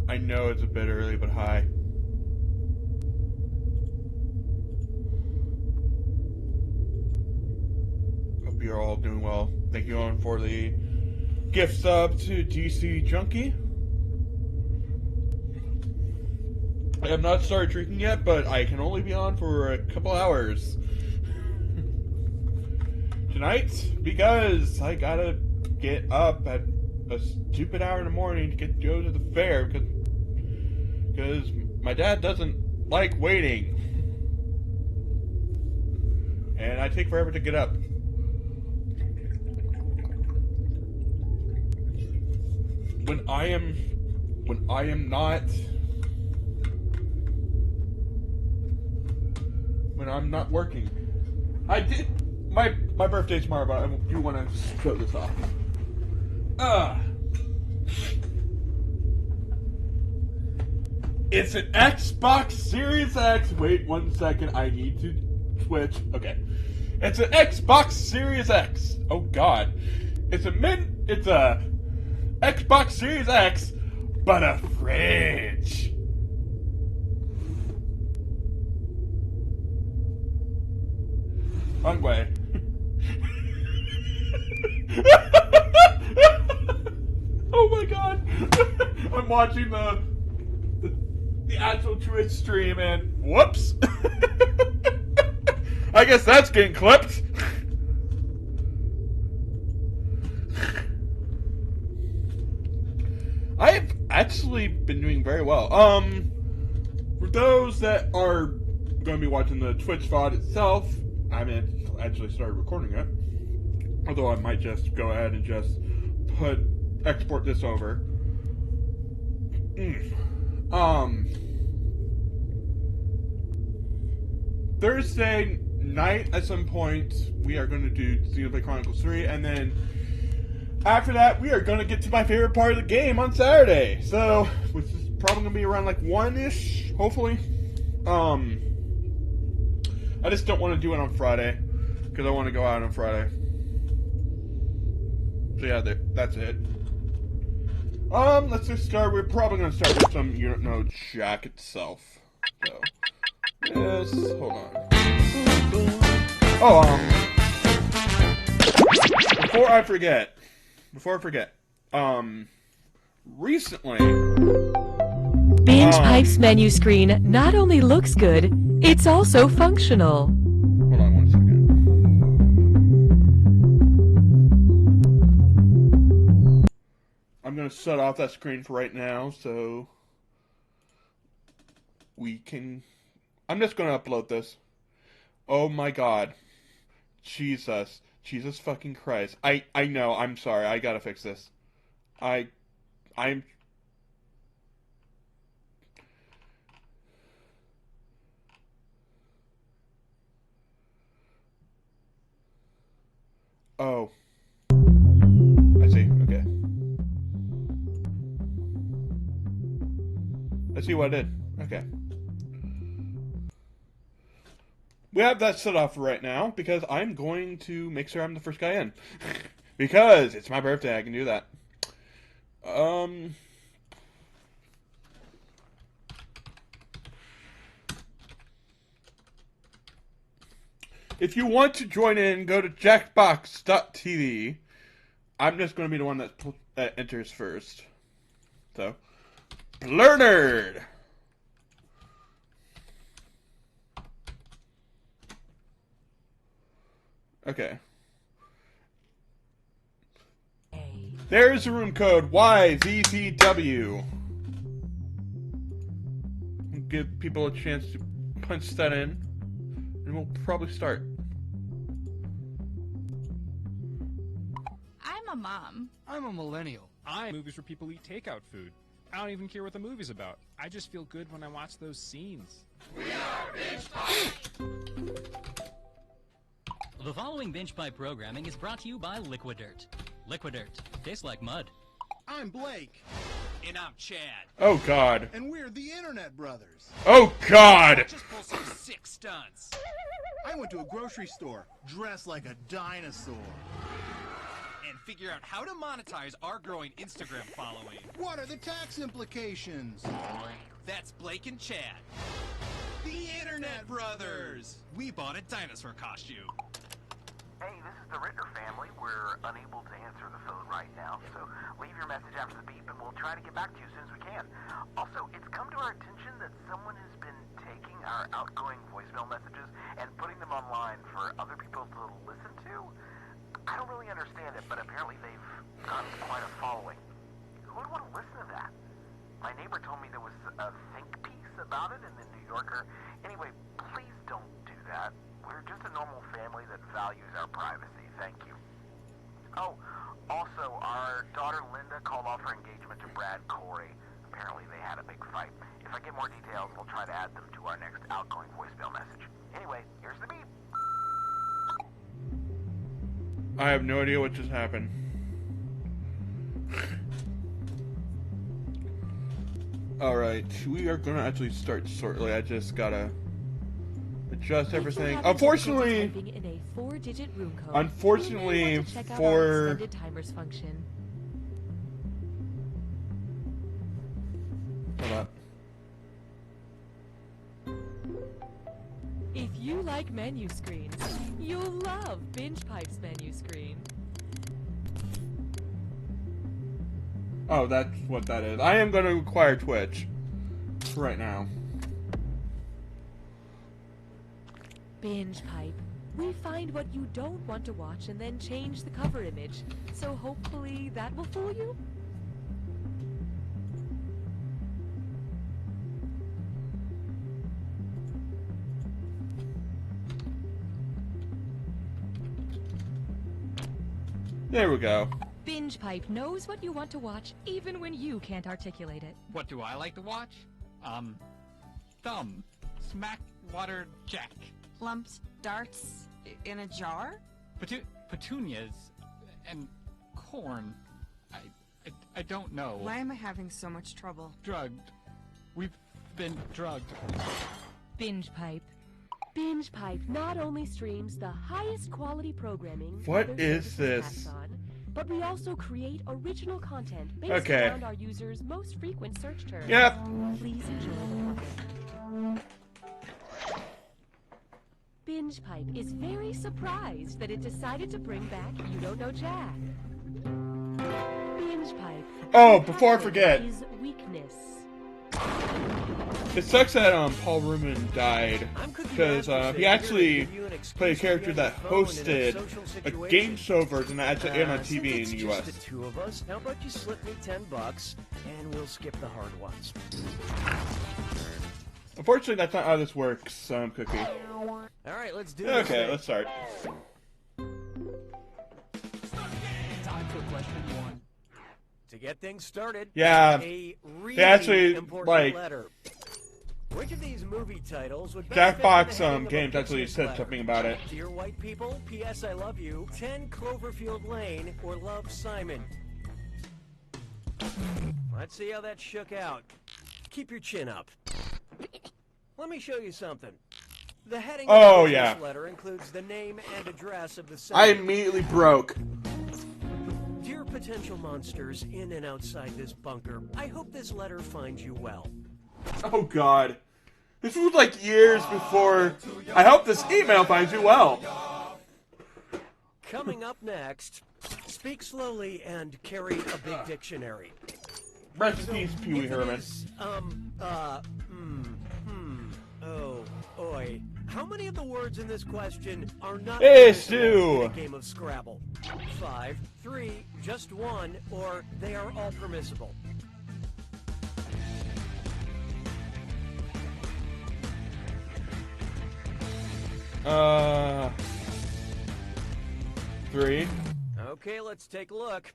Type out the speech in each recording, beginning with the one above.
I know it's a bit early, but hi. Hope you're all doing well. Thank you all for the gift sub to DC Junkie. I have not started drinking yet, but I can only be on for a couple hours tonight because I gotta get up at a stupid hour in the morning to go to the fair because my dad doesn't like waiting, and I take forever to get up. When I when I'm not working. My birthday's tomorrow, but I do want to show this off. It's an Xbox Series X. Wait 1 second, I need to switch. Okay. It's an Xbox Series X. Oh god. It's a Xbox Series X, but a fridge. Wrong way. Oh my god. I'm watching the actual Twitch stream and whoops. I guess that's getting clipped. I have actually been doing very well. For those that are going to be watching the Twitch VOD itself, I haven't actually started recording it. Although I might just go ahead and just export this over. Thursday night at some point, we are going to do Xenoblade Chronicles 3, and then after that, we are going to get to my favorite part of the game on Saturday. So, which is probably going to be around like 1-ish, hopefully. I just don't want to do it on Friday, because I want to go out on Friday. So yeah, that's it. Let's just start. We're probably going to start with some unit node Jack itself. So, yes, hold on. Oh, before I forget, recently... Binge Pipe's menu screen not only looks good, it's also functional. Hold on 1 second. I'm going to shut off that screen for right now, so we can... I'm just going to upload this. Oh my god. Jesus fucking Christ. I know, I'm sorry, I gotta fix this. I'm... Oh. I see, okay. I see what I did. Okay. We have that set off right now, because I'm going to make sure I'm the first guy in. Because it's my birthday, I can do that. If you want to join in, go to jackbox.tv. I'm just going to be the one that enters first. So, Blur Nerd! Okay. There's the room code YZZW. Give people a chance to punch that in, and we'll probably start. I'm a mom. I'm a millennial. Movies where people eat takeout food. I don't even care what the movie's about. I just feel good when I watch those scenes. We are Binge Pipe! The following Binge Pipe programming is brought to you by Liquidirt. Liquidirt. Tastes like mud. I'm Blake. And I'm Chad. Oh god. And we're the Internet Brothers. Oh god! Just pull some sick stunts. I went to a grocery store dressed like a dinosaur. And figure out how to monetize our growing Instagram following. What are the tax implications? That's Blake and Chad, the Internet Brothers. We bought a dinosaur costume. Hey, this is the Ritter family. We're unable to answer the phone right now, so leave your message after the beep and we'll try to get back to you as soon as we can. Also, it's come to our attention that someone has been taking our outgoing voicemail messages and putting them online for other people to listen to. I don't really understand it, but apparently they've gotten quite a following. Who would want to listen to that? My neighbor told me there was a think piece about it in the New Yorker. Anyway, please don't do that. We're just a normal family that values our privacy. Thank you. Oh, also, our daughter Linda called off her engagement to Brad Corey. Apparently they had a big fight. If I get more details, we'll try to add them to our next outgoing voicemail message. Anyway, here's the beep. I have no idea what just happened. Alright, we are gonna actually start shortly. I just gotta adjust everything. Unfortunately, in a 4-digit room code, unfortunately, you may want to check out our for extended timers function. hold up. If you like menu screens, you'll love Binge Pipe's menu screen. Oh, that's what that is. I am gonna acquire Twitch right now. Binge Pipe. We find what you don't want to watch and then change the cover image. So hopefully that will fool you? There we go. Binge Pipe knows what you want to watch even when you can't articulate it. What do I like to watch? Thumb. Smack Water Jack. Lumps, darts in a jar? Petunias. And corn. I don't know. Why am I having so much trouble? Drugged. We've been drugged. Binge Pipe. Binge Pipe not only streams the highest quality programming What other is services this? pass on, but we also create original content based Okay. around our users' most frequent search terms. Yep. Please enjoy the content. Binge Pipe is very surprised that it decided to bring back You Don't Know Jack. Binge Pipe. Oh, before I forget. Is weakness. It sucks that Paul Rubin died because he actually played a character that hosted a game show version that actually aired on TV in the U.S. The two of us. How about you slip me $10 and we'll skip the hard ones. Unfortunately, that's not how this works, Cookie. All right, let's do this. Okay, let's start. Time for question one. To get things started, Yeah, a really they actually, important like, letter. Which of these movie titles would best Jackbox fit the heading of a games actually Pixar's said letter? something about it. Dear White People, P.S. I Love You, 10 Cloverfield Lane, or Love Simon? Let's see how that shook out. Keep your chin up. Let me show you something. The heading Oh, of yeah. this letter includes the name and address of the I sender. immediately broke. Dear potential monsters in and outside this bunker, I hope this letter finds you well. Oh God, this was like years before. I hope this email finds you well. Coming up next, speak slowly and carry a big dictionary. Rest in peace, Pee Wee Herman. Oh, oi. How many of the words in this question are not Hey, permissible Stu. in a game of Scrabble? 5, 3, just 1, or they are all permissible? Three. Okay, let's take a look.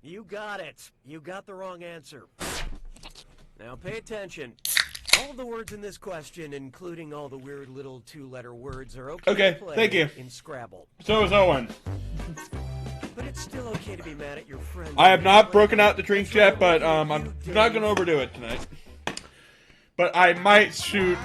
You got it. You got the wrong answer. Now pay attention. All of the words in this question, including all the weird little two-letter words, are okay, Okay, to play thank you. in Scrabble. So is Owen. But it's still okay to be mad at your friends. I have not broken out the drinks yet, but I'm not gonna overdo it tonight. But I might shoot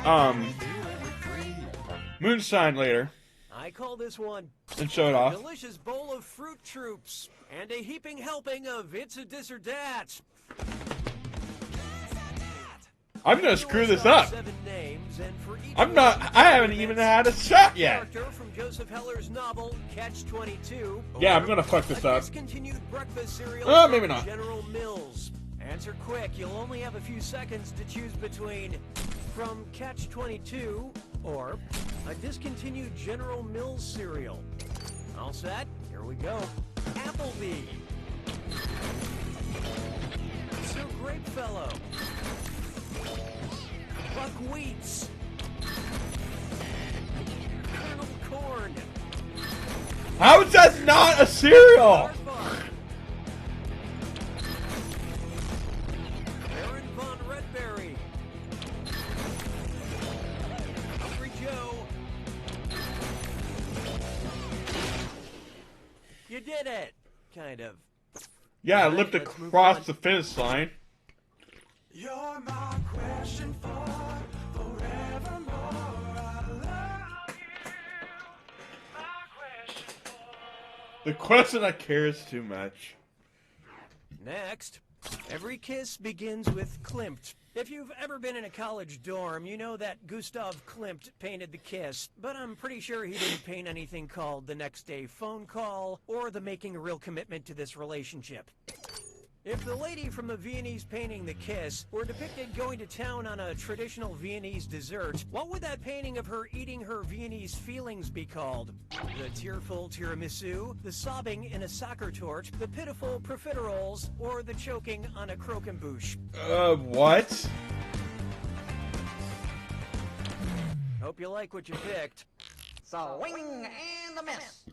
moonshine later. I I call this one And show it a off. delicious bowl of Fruit Troops and a heaping helping of It's a Dis or Dat. I'm gonna screw this up. 7 names, and for each I'm not. one, I haven't even had a shot yet. character from Joseph Heller's novel Catch-22. Yeah, I'm or gonna fuck this a up. discontinued breakfast cereal Oh, from maybe not. General Mills. Answer quick. You'll only have a few seconds to choose between from Catch-22 or a discontinued General Mills cereal. All set? Here we go. Applebee. Sir Grapefellow. Buckwheats. Colonel Corn. How is that not a cereal? Baron von Redberry. Hungry Joe. You did it! Kind of. Yeah, I Alright, lived let's move across on. the finish line. You're my question for forevermore. I love you. My question for... The question that cares too much. Next, every kiss begins with Klimt. If you've ever been in a college dorm, you know that Gustav Klimt painted the kiss, but I'm pretty sure he didn't paint anything called the next day phone call or the making a real commitment to this relationship. If the lady from the Viennese painting The Kiss were depicted going to town on a traditional Viennese dessert, what would that painting of her eating her Viennese feelings be called? The tearful tiramisu, the sobbing in a soccer tort, the pitiful profiteroles, or the choking on a croquembouche? What? Hope you like what you picked. Swing and a miss.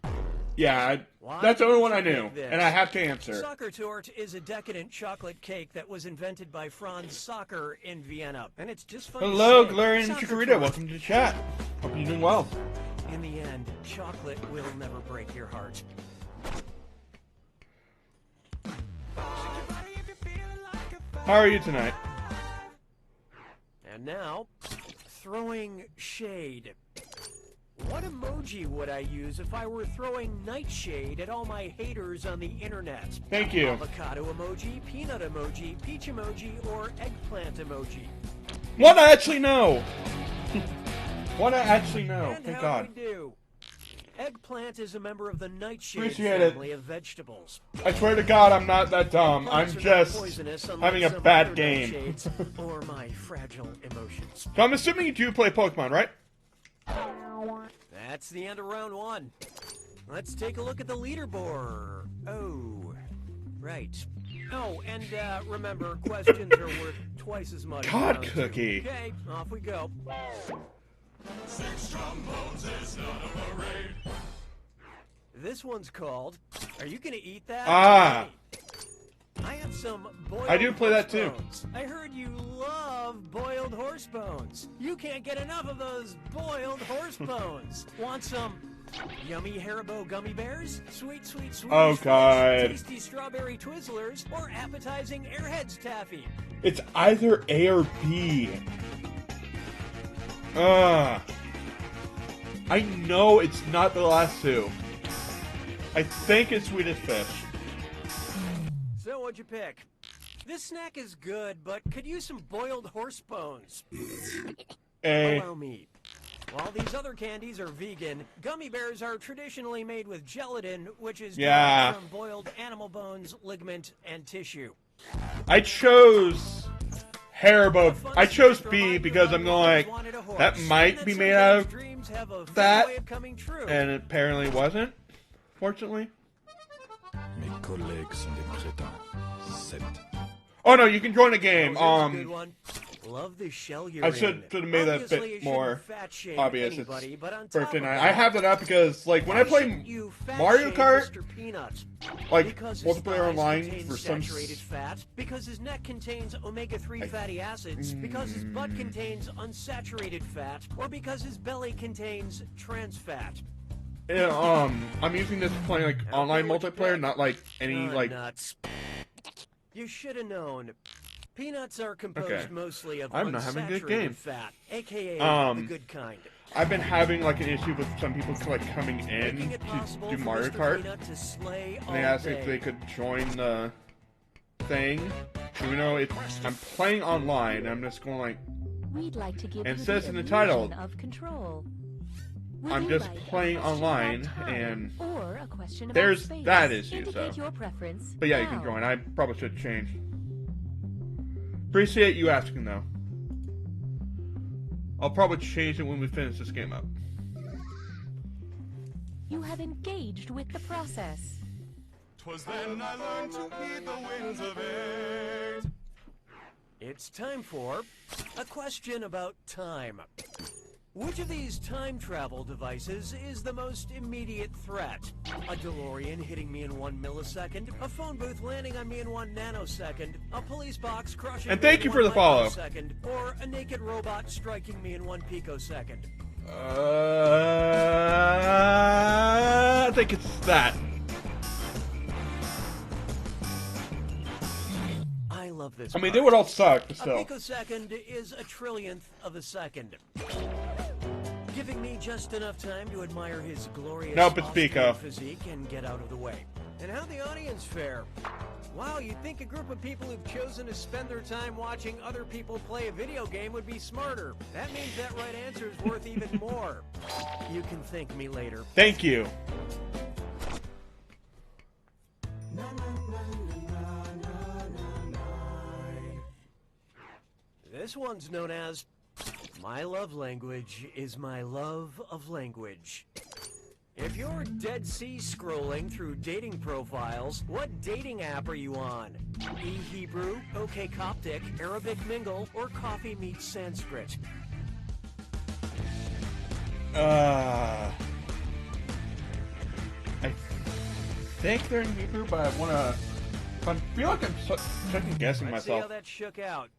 Yeah, Why that's the only one I did you knew, pick this? and I have to answer. Soccer tort is a decadent chocolate cake that was invented by Franz Soccer in Vienna, and it's just fun Hello, to say. Gloria and Soccer Chikorita. tort. Welcome to the chat. Hope you're doing well. In the end, chocolate will never break your heart. How are you tonight? And now, throwing shade. What emoji would I use if I were throwing nightshade at all my haters on the internet? Thank you. Avocado emoji, peanut emoji, peach emoji, or eggplant emoji? One I actually know. One I actually know. And Thank how God. do we do? Eggplant is a member of the nightshade Appreciate it. family of vegetables. I swear to God, I'm not that dumb. I'm Plants are not just poisonous, unlike having a some bad other game. nightshades or my fragile emotions. So I'm assuming you do play Pokemon, right? That's the end of round one. Let's take a look at the leaderboard. Oh, right. Oh, and remember, questions are worth twice as much. as God, round two. Cookie. Okay, off we go. 6 trombones is not a parade. This one's called, Are You Gonna Eat That? Ah. I have some boiled I do play that horse too. bones. I heard you love boiled horse bones. You can't get enough of those boiled horse bones. Want some yummy Haribo gummy bears? Sweet, sweet, sweet. Oh, God. Tasty strawberry Twizzlers or appetizing Airheads taffy? It's either A or B. I know it's not the last two. I think it's Swedish Fish. So what'd you pick? This snack is good, but could use some boiled horse bones. A. Allow me. While these other candies are vegan, gummy bears are traditionally made with gelatin, which is Yeah. derived from boiled animal bones, ligament, and tissue. I chose Haribo. I chose B because I'm going like, that might be made out of Dreams have a that, way of coming true. and it apparently wasn't, fortunately. Mes collègues sont des crétins. 7. Oh no, you can join the game. Oh, here's a good one. Love the shell you're I in. should have made that a Obviously, bit you more shouldn't fat shame obvious. anybody, but on It's top birthday of night. that, I have that up because, like, when I why play shouldn't you fat Mario shame Kart, Mr. Peanuts? like, Because his multiplayer thighs online contain for some saturated fat, because his neck contains omega-3 fatty acids, because his butt contains unsaturated fat, or because his belly contains trans fat. I'm using this to play like online multiplayer, not like any like. Nuts. You should have known. Peanuts are composed Okay. mostly of I'm not having a good unsaturated game. fat, aka the Um, good kind. I've been having like an issue with some people like coming in to do Mario Kart, and they asked if they could join the thing. Even though I'm playing online, I'm just going like, We'd like to give and you it says the in the title, illusion of control. Would I'm you just like a playing question online, about time and or a question about there's space? that issue. So, Indicate your preference but yeah, you can now. join. I probably should change. Appreciate you asking though. I'll probably change it when we finish this game up. You have engaged with the process. 'Twas then I learned to heed the winds of age. It's time for a question about time. Which of these time travel devices is the most immediate threat? A DeLorean hitting me in 1 millisecond, a phone booth landing on me in 1 nanosecond, a police box crushing And me thank in you 1 for the follow. microsecond, or a naked robot striking me in 1 picosecond. I think it's that. I love this. I mean, part. they would all suck, but A still. picosecond is a trillionth of a second. Giving me just enough time to admire his glorious Nope, it's Austrian Pico. physique and get out of the way. And how the audience fare? Wow, you'd think a group of people who've chosen to spend their time watching other people play a video game would be smarter. That means that right answer is worth even more. You can thank me later. Thank you. This one's known as My Love Language is My Love of Language. If you're dead sea scrolling through dating profiles, what dating app are you on? eHebrew, OK Coptic, Arabic Mingle, or Coffee Meets Sanskrit? I think they're in Hebrew, but I feel like I'm second guessing Let's see myself. how that shook out.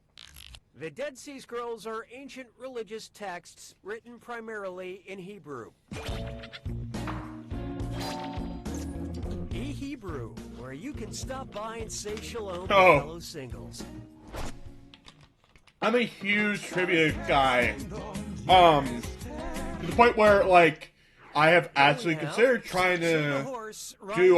The Dead Sea Scrolls are ancient religious texts written primarily in Hebrew. eHebrew, where you can stop by and say shalom to Oh. fellow singles. I'm a huge trivia guy. To the point where, like, I have actually considered trying to do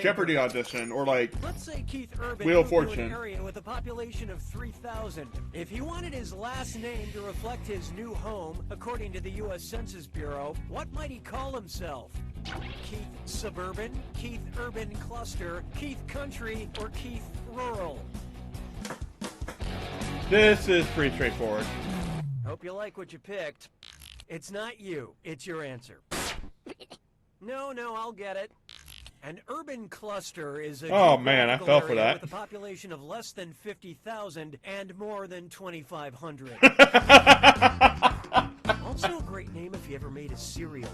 Jeopardy audition or like Let's say Keith Urban Wheel of moved to Fortune. an area with a population of 3,000. If he wanted his last name to reflect his new home, according to the U.S. Census Bureau, what might he call himself? Keith Suburban, Keith Urban Cluster, Keith Country, or Keith Rural? This is pretty straightforward. Hope you like what you picked. It's not you, it's your answer. No, I'll get it. An urban cluster is a Oh, man, I fell for area that. with a population of less than 50,000 and more than 2,500. Also a great name if you ever made a cereal.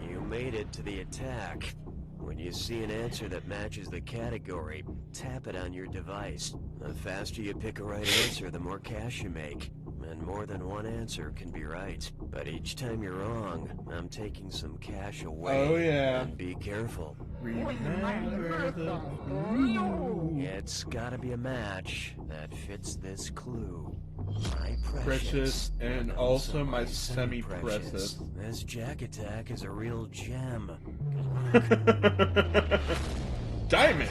You made it to the attack. When you see an answer that matches the category, tap it on your device. The faster you pick a right answer, the more cash you make. And more than one answer can be right. But each time you're wrong, I'm taking some cash away. Oh, yeah. And be careful. Remember the It's gotta be a match that fits this clue. My precious and also my semi-precious. semi-precious. This Jack Attack is a real gem. Diamond.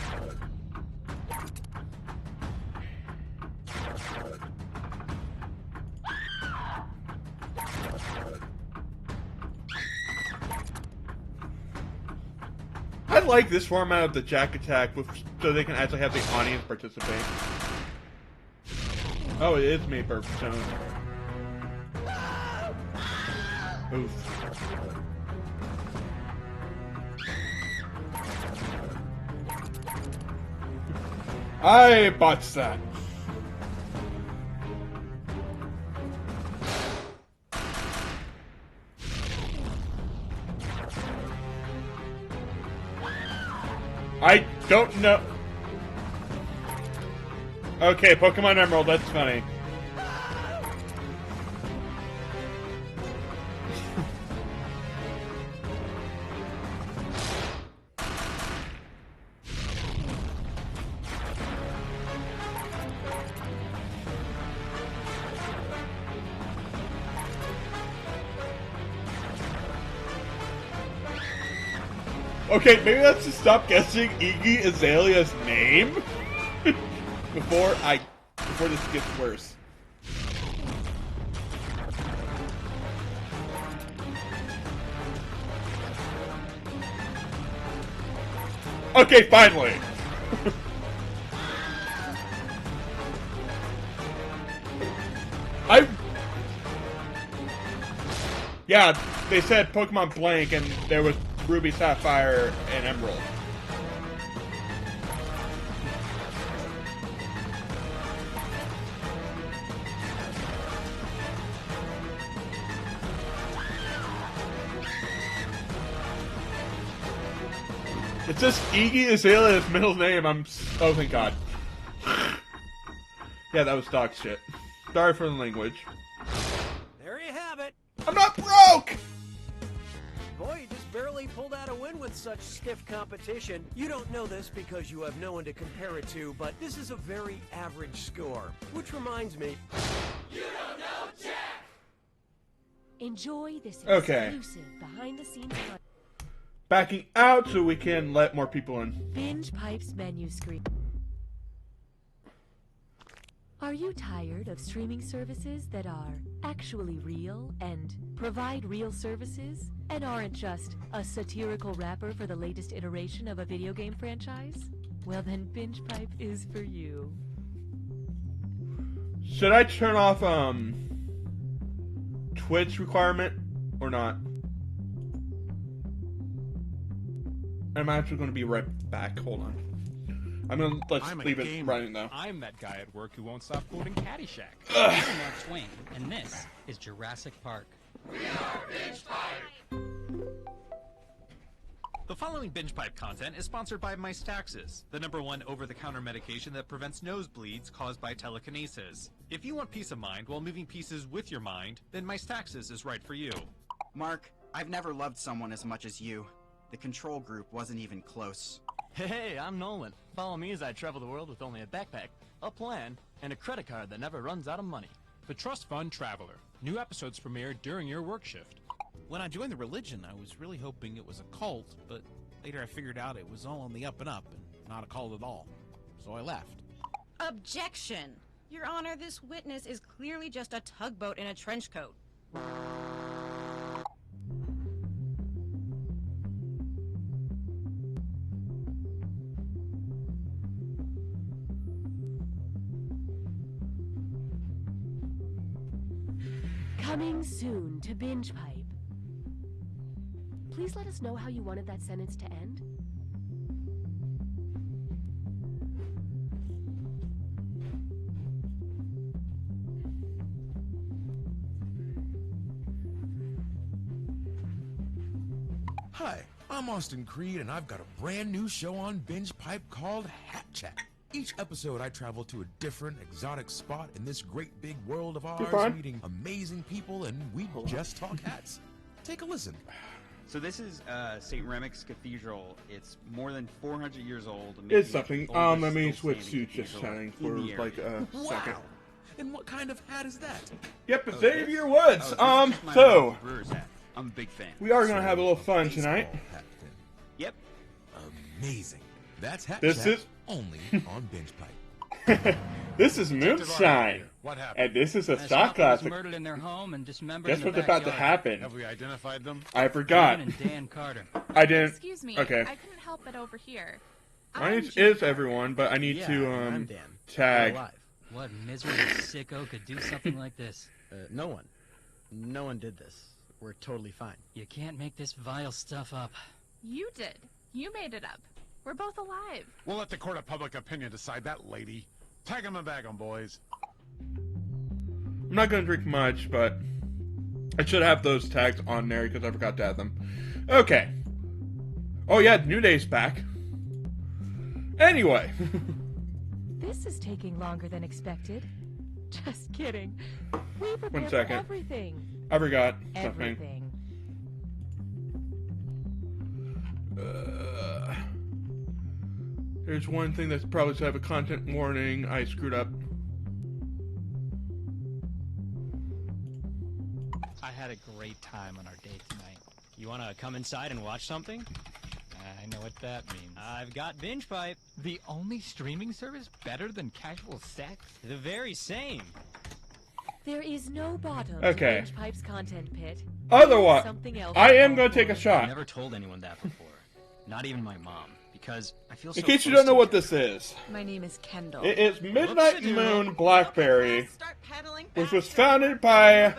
I like this format of the Jack Attack so they can actually have the audience participate. Oh, it is made for Persona. Oof. I botched that. I don't know. Okay, Pokemon Emerald, that's funny. Okay, maybe let's just stop guessing Iggy Azalea's name before this gets worse. Okay, finally. Yeah, they said Pokemon Blank, and there was Ruby, Sapphire, and Emerald. It's just Iggy Azalea's middle name. Oh, thank God. Yeah, that was dog shit. Sorry for the language. There you have it. I'm not broke! Boy, you just barely pulled out a win with such stiff competition. You don't know this because you have no one to compare it to, but this is a very average score. Which reminds me... You don't know Jack! Enjoy this Okay. exclusive behind-the-scenes content. Backing out so we can let more people in. Binge Pipe's menu screen. Are you tired of streaming services that are actually real and provide real services and aren't just a satirical wrapper for the latest iteration of a video game franchise? Well then, Binge Pipe is for you. Should I turn off Twitch requirement or not? I'm actually going to be right back. Hold on. Let's leave it running though. I'm that guy at work who won't stop quoting Caddyshack. I'm Mark Twain, and this is Jurassic Park. The following Binge Pipe content is sponsored by Mice Taxes, the #1 over-the-counter medication that prevents nosebleeds caused by telekinesis. If you want peace of mind while moving pieces with your mind, then Mice Taxes is right for you. Mark, I've never loved someone as much as you. The control group wasn't even close. Hey, I'm Nolan. Follow me as I travel the world with only a backpack, a plan, and a credit card that never runs out of money. The Trust Fund Traveler. New episodes premiere during your work shift. When I joined the religion, I was really hoping it was a cult, but later I figured out it was all on the up and up and not a cult at all. So I left. Objection! Your Honor, this witness is clearly just a tugboat in a trench coat. Coming soon to Binge Pipe. Please let us know how you wanted that sentence to end. Hi, I'm Austin Creed, and I've got a brand new show on Binge Pipe called Hat Chat. Each episode, I travel to a different, exotic spot in this great big world of ours, meeting amazing people, and we just talk hats. Take a listen. So this is St. Remic's Cathedral. It's more than 400 years old. It's something. Let me switch to just chatting for like a second. And what kind of hat is that? Yep, it's Xavier Woods. So I'm a big fan. We are gonna have a little fun tonight. Yep. Amazing. That's Hat This Chat is only on Binge Pipe. This is Moonshine, What happened? and this is a An stock assault was classic. murdered in their home and dismembered Guess in the what's about to backyard. happen? Have we identified them? I forgot. Dan and Dan Carter. I didn't. Excuse me. Okay. I couldn't help but overhear. My name is everyone, but I need Yeah, to I'm Dan. tag. What miserable sicko could do something like this? No one. No one did this. We're totally fine. You can't make this vile stuff up. You did. You made it up. We're both alive. We'll let the court of public opinion decide that, lady. Tag 'em and bag 'em, boys. I'm not gonna drink much, but I should have those tags on there because I forgot to add them. Okay. Oh yeah, New Day's back. Anyway. This is taking longer than expected. Just kidding. We prepare 1 for second. everything. I forgot something. Everything. There's one thing that's probably should have a content warning. I screwed up. I had a great time on our date tonight. You want to come inside and watch something? I know what that means. I've got Binge Pipe. The only streaming service better than casual sex? The very same. There is no bottom Okay. to Binge Pipe's content pit. Otherwise, Something else I to am call going to take a for. shot. I've never told anyone that before. Not even my mom. Because I feel so In case you close don't know to what her. this is, My name is Kendall. it is Midnight Moon Blackberry, Start pedaling which was faster. founded by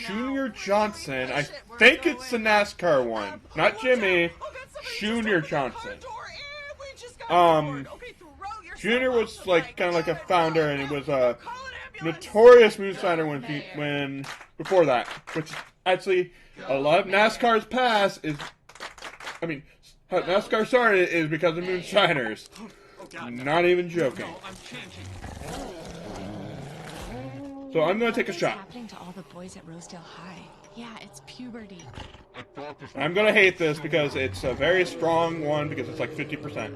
Junior Johnson. I think it's the NASCAR one, not Jimmy. Junior Johnson. Junior was like kind of like a founder, and he was a notorious moonshiner when before that, which actually a lot of NASCAR's past is, I mean, how NASCAR started is because of moonshiners. Not even joking. So I'm gonna take a shot. What's happening to all the boys at Rosedale High? Yeah, it's puberty. I'm gonna hate this because it's a very strong one because it's like 50%.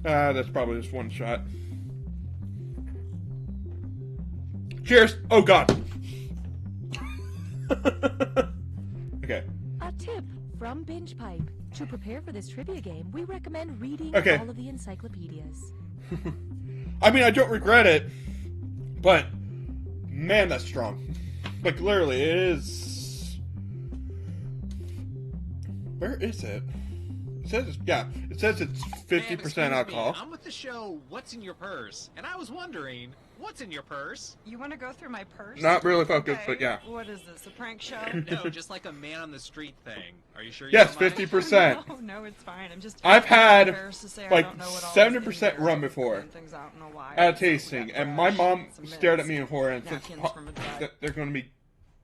That's probably just one shot. Cheers! Oh god! Okay. A tip from Binge Pipe. To prepare for this trivia game, we recommend reading Okay. all of the encyclopedias. I mean, I don't regret it, but man, that's strong. Like, literally, it is. Where is it? It says it's, yeah, it says it's 50% alcohol. I'm with the show What's in Your Purse, and I was wondering, what's in your purse? You want to go through my purse? Not really focused, Okay, but yeah. What is this, a prank show? No, just like a man on the street thing. Are you sure you Yes, don't mind? 50%. No, it's fine. I'm just. I've had embarrassed to say I like don't know what all is 70% in there. rum before Things I don't know why. at tasting, and my mom Some stared at mints, me in horror and said, napkins from a drive. that they're going to be,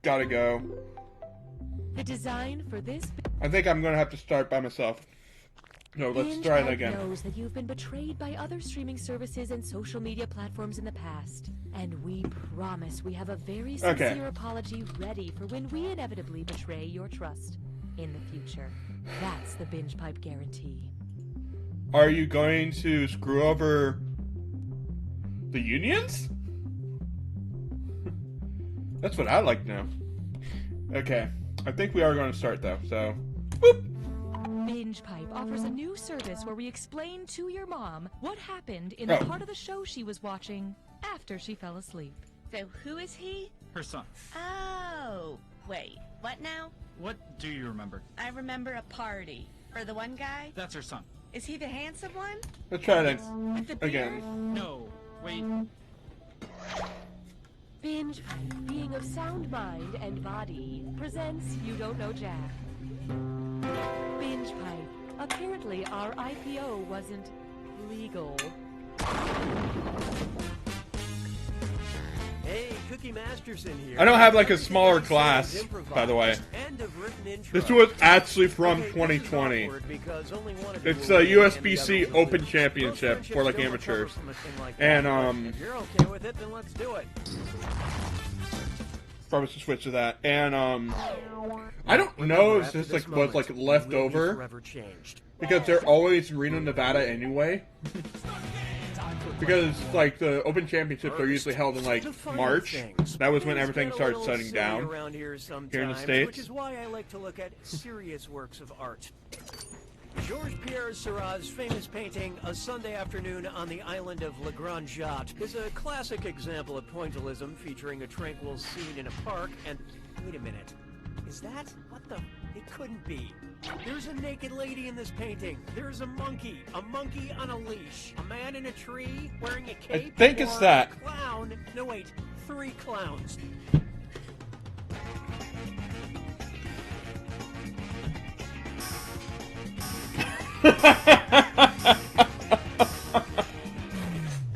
gotta go. The design for this I think I'm going to have to start by myself. No, let's Binge try it Pipe again. knows that you've been betrayed by other streaming services and social media platforms in the past, and we promise we have a very sincere apology ready for when we inevitably betray your trust in the future. That's the Binge Pipe guarantee. Are you going to screw over the unions? That's what I like now. Okay, I think we are going to start though, so. Binge Pipe offers a new service where we explain to your mom what happened in the part of the show she was watching after she fell asleep. So who is he? Her son. Oh, wait, what now? What do you remember? I remember a party. For the one guy? That's her son. Is he the handsome one? Let's try it With the beard? again. No, wait. Binge Pipe, being of sound mind and body, presents You Don't Know Jack. Binge Pipe. Apparently our IPO wasn't legal. Hey, Cookie Masterson here. I don't have like a smaller glass, by the way. This was actually from 2020. It's a USB-C Open Championship for like amateurs. And If you're okay with it, then let's do it. probably should switch to that. And I don't know if this like was like left over because they're always in Reno, Nevada anyway. Because like the Open Championships are usually held in like March. That was when everything started shutting down around here in the States. which is why I like to look at serious works of art. Georges-Pierre Seurat's famous painting, A Sunday Afternoon on the Island of La Grande Jatte, is a classic example of pointillism featuring a tranquil scene in a park and... Wait a minute. Is that... What the... It couldn't be. There's a naked lady in this painting. There's a monkey on a leash, a man in a tree wearing a cape. I think it's or that. A clown. No, wait. 3 clowns.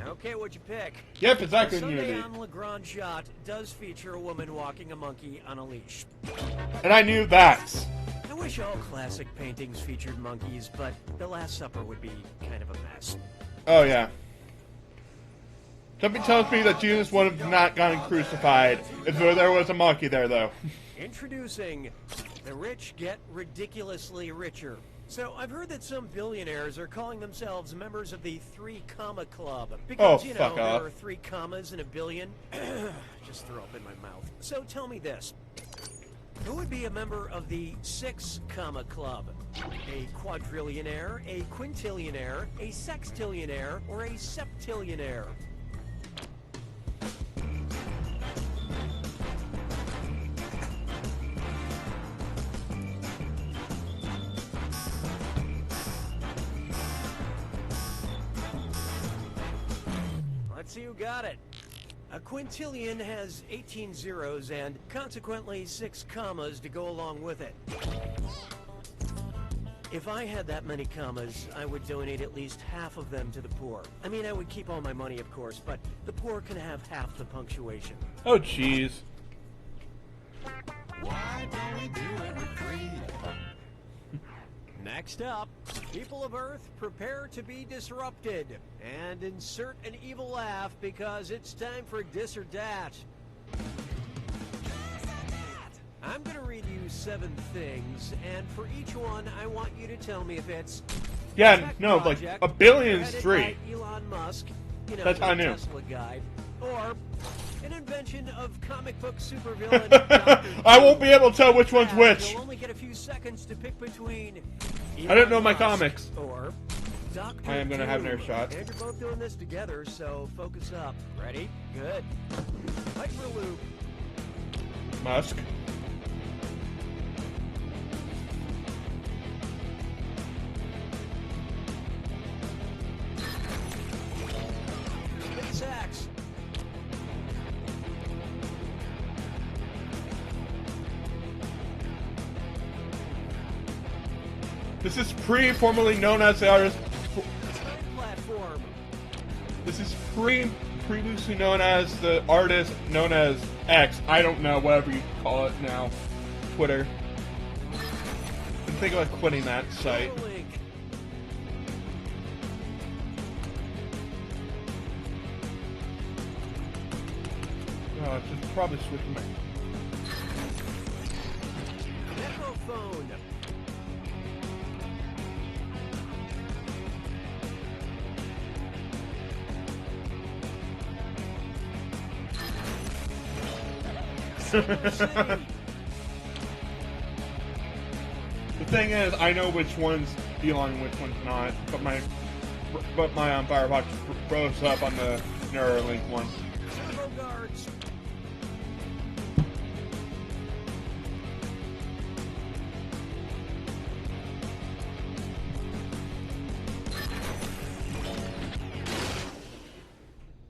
Okay, what'd you pick? Yep, it's that A Sunday Unity. on La Grande Jatte does feature a woman walking a monkey on a leash. And I knew that. I wish all classic paintings featured monkeys, but The Last Supper would be kind of a mess. Oh yeah. Something tells me that Jesus would have not gotten crucified if there was a monkey there, though. Introducing The Rich Get Ridiculously Richer. So, I've heard that some billionaires are calling themselves members of the 3 Comma Club. Because, Oh, you know, fuck there off. are 3 commas in a billion. Just throw up in my mouth. So, tell me this. Who would be a member of the 6 comma club? A quadrillionaire, a quintillionaire, a sextillionaire, or a septillionaire? Let's see who got it. A quintillion has 18 zeros and consequently 6 commas to go along with it. If I had that many commas, I would donate at least half of them to the poor. I mean, I would keep all my money, of course, but the poor can have half the punctuation. Oh, jeez. Why don't we do it with greed? Next up, people of Earth, prepare to be disrupted. And insert an evil laugh because it's time for Dis or Dat. I'm going to read you 7 things, and for each one, I want you to tell me if it's... Yeah, no, like, a billion is 3. By Elon Musk, you know, That's how I the knew. Tesla guy, or an invention of comic book supervillain Dr. I won't be able to tell which one's which. You'll only get a few seconds to pick between I don't know Elon my Musk comics. or Dr. I am going to have an air Doom. shot. And you're both doing this together, so focus up. Ready? Good. Hyperloop. Musk. SpaceX. This is formerly known as the artist. Platform. This is previously known as the artist known as X. I don't know, whatever you call it now. Twitter. I'm thinking about quitting that site. Oh, I should probably switch my. Microphone. The thing is, I know which one's Elon and which one's not, but my Firefox froze up on the Neuralink one. Turbo guards.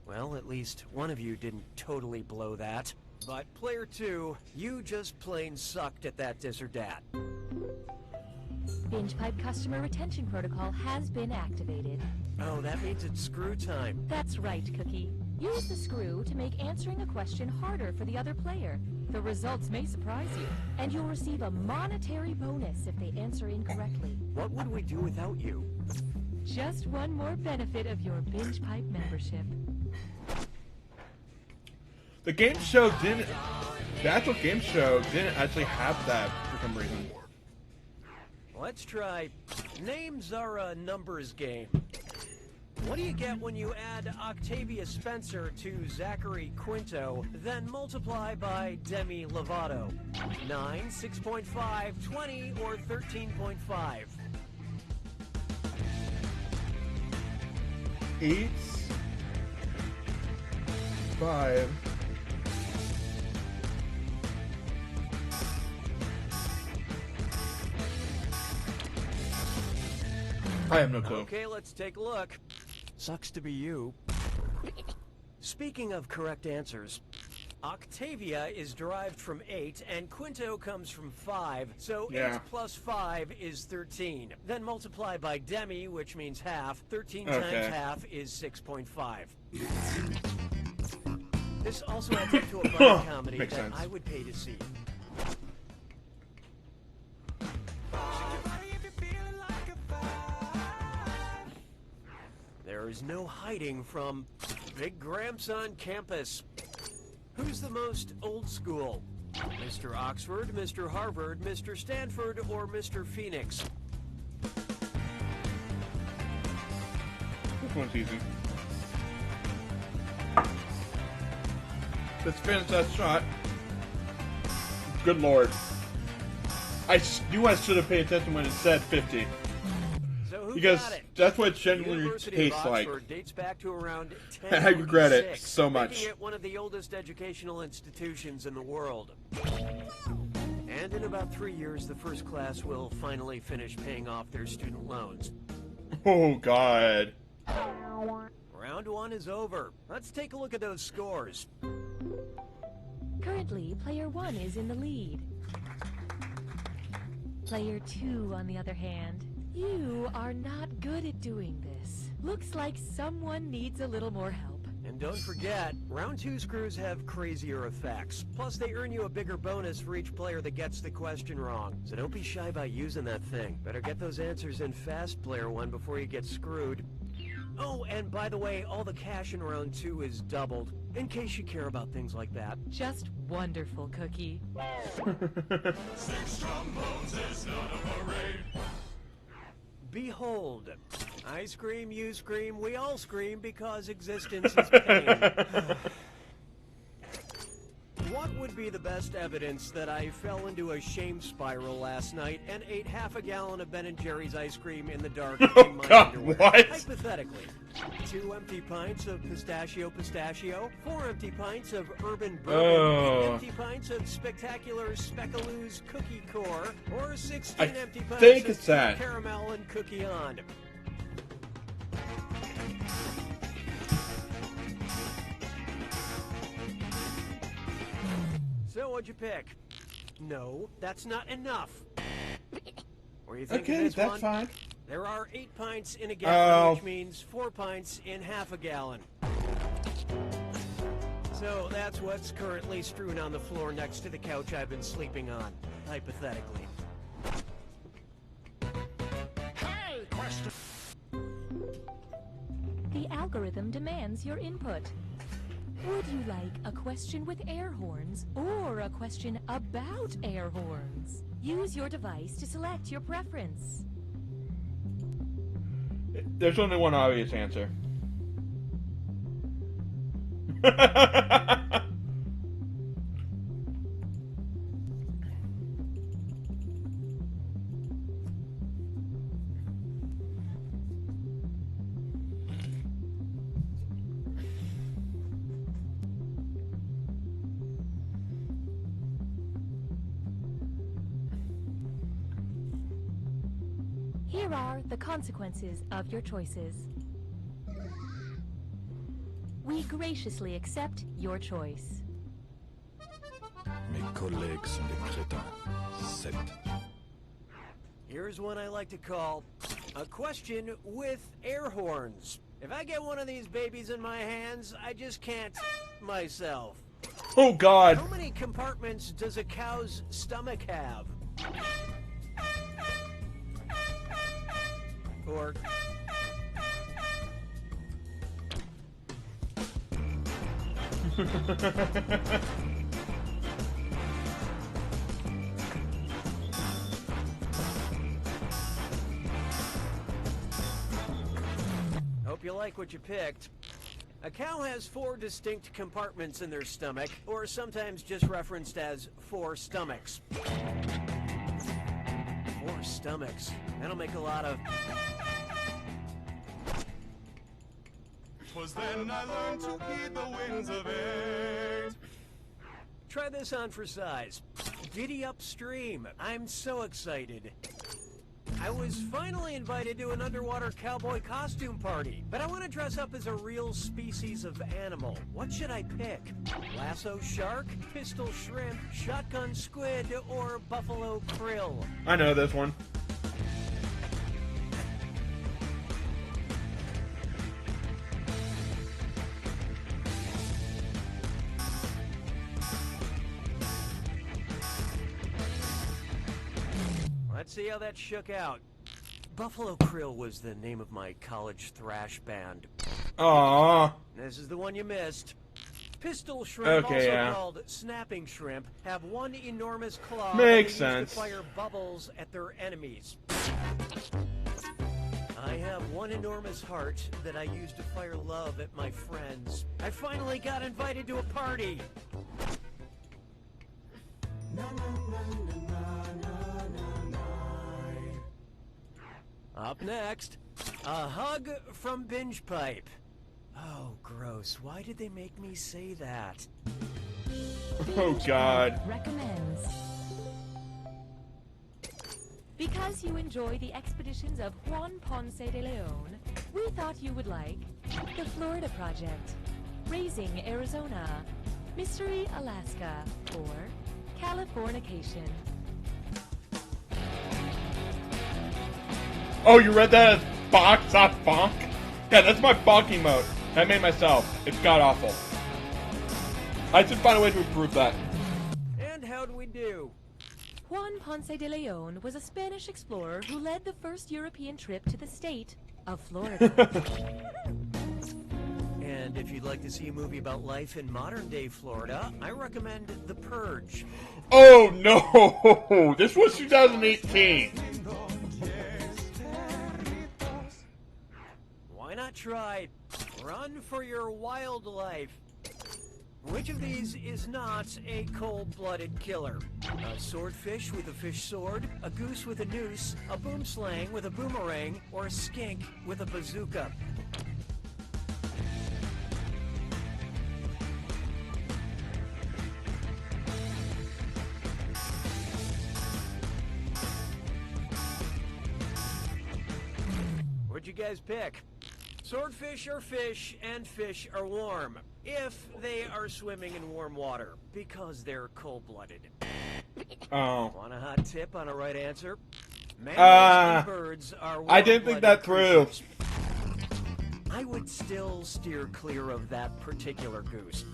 Well, at least one of you didn't totally blow that. But player 2, you just plain sucked at that Dis or Dat. Binge Pipe customer retention protocol has been activated. Oh, that means it's screw time. That's right, Cookie. Use the screw to make answering a question harder for the other player. The results may surprise you, and you'll receive a monetary bonus if they answer incorrectly. What would we do without you? Just one more benefit of your Binge Pipe membership. The game show didn't. The actual game show didn't actually have that for some reason. Let's try. Names are a numbers game. What do you get when you add Octavia Spencer to Zachary Quinto, then multiply by Demi Lovato? 9, 6.5, 20, or 13.5? 8, 5. I have no clue. Okay, let's take a look. Sucks to be you. Speaking of correct answers, Octavia is derived from 8, and Quinto comes from 5, so 8 plus 5 is 13. Then multiply by Demi, which means half. 13 times half is 6.5. This also adds up to a buddy comedy Makes that sense. I would pay to see. There is no hiding from Big Gramps on campus. Who's the most old school? Mr. Oxford, Mr. Harvard, Mr. Stanford, or Mr. Phoenix? This one's easy. Let's finish that shot. Good lord. I knew I should have paid attention when it said 50. So who Because got it? that's what it genuinely University tastes of like. Oxford dates back to around I regret it 1046, so much. making it one of the oldest educational institutions in the world. And in about 3 years, the first class will finally finish paying off their student loans. Oh, God. Round 1 is over. Let's take a look at those scores. Currently, player 1 is in the lead. Player 2, on the other hand, you are not good at doing this. Looks like someone needs a little more help. And don't forget, round 2 screws have crazier effects. Plus, they earn you a bigger bonus for each player that gets the question wrong. So don't be shy about using that thing. Better get those answers in fast, player 1, before you get screwed. Oh, and by the way, all the cash in round 2 is doubled, in case you care about things like that. Just wonderful, Cookie. 6 trombones is not a parade. Behold, I scream, you scream, we all scream because existence is pain. What would be the best evidence that I fell into a shame spiral last night and ate half a gallon of Ben & Jerry's ice cream in the dark in my underwear? What? Hypothetically, 2 empty pints of pistachio, 4 empty pints of urban bourbon, 8 empty pints of spectacular Speckaloo's cookie core, or 16 empty pints of caramel and cookie on. So what'd you pick? No, that's not enough. Were you thinking Okay, this that's one? fine. There are 8 pints in a gallon, which means 4 pints in half a gallon. So that's what's currently strewn on the floor next to the couch I've been sleeping on, hypothetically. Hey, question. The algorithm demands your input. Would you like a question with air horns or a question about air horns? Use your device to select your preference. There's only one obvious answer. Here are the consequences of your choices. We graciously accept your choice. Mes collègues sont des crétins. 7. Here's one I like to call a question with air horns. If I get one of these babies in my hands, I just can't myself. Oh, God. How many compartments does a cow's stomach have? Or... Hope you like what you picked. A cow has 4 distinct compartments in their stomach, or sometimes just referenced as 4 stomachs. 4 stomachs. That'll make a lot of... 'Twas then I learned to heed the winds of 8. Try this on for size. Giddy upstream. I'm so excited. I was finally invited to an underwater cowboy costume party, but I want to dress up as a real species of animal. What should I pick? Lasso shark, pistol shrimp, shotgun squid, or buffalo krill? I know this one. Let's see how that shook out. Buffalo Krill was the name of my college thrash band. Aww. This is the one you missed. Pistol shrimp, Okay, also yeah. called snapping shrimp, have one enormous claw Makes that they sense. use to fire bubbles at their enemies. I have one enormous heart that I use to fire love at my friends. I finally got invited to a party. Up next, a hug from Binge Pipe. Oh, gross. Why did they make me say that? Oh, God. Recommends. Because you enjoy the expeditions of Juan Ponce de Leon, we thought you would like The Florida Project, Raising Arizona, Mystery Alaska, or Californication. Oh, you read that as box off bonk? Yeah, that's my bonking mode. I made myself. It's god awful. I should find a way to improve that. And how'd we do? Juan Ponce de Leon was a Spanish explorer who led the first European trip to the state of Florida. And if you'd like to see a movie about life in modern-day Florida, I recommend The Purge. Oh, no! This was 2018. Why not try Run for Your Wildlife? Which of these is not a cold-blooded killer? A swordfish with a fish sword, a goose with a noose, a boomslang with a boomerang, or a skink with a bazooka? What'd you guys pick? Swordfish are fish, and fish are warm. If they are swimming in warm water, because they're cold-blooded. Oh. Want a hot tip on a right answer? Mammals and birds are I didn't think that through. creatures. I would still steer clear of that particular goose.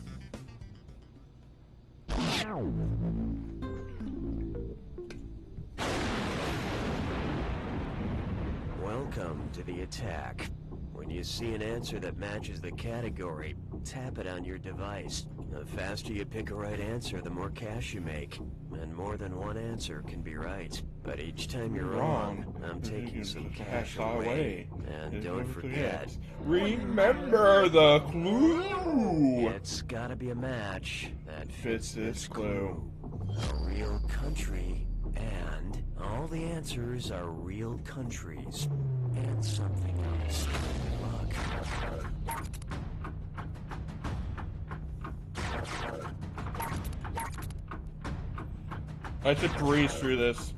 Welcome to the attack. When you see an answer that matches the category, tap it on your device. The faster you pick a right answer, the more cash you make. And more than one answer can be right. But each time you're wrong, I'm taking some cash away. And don't forget, remember the clue. It's gotta be a match that fits this clue. A real country, and all the answers are real countries. And something else. Look. I should breeze through this.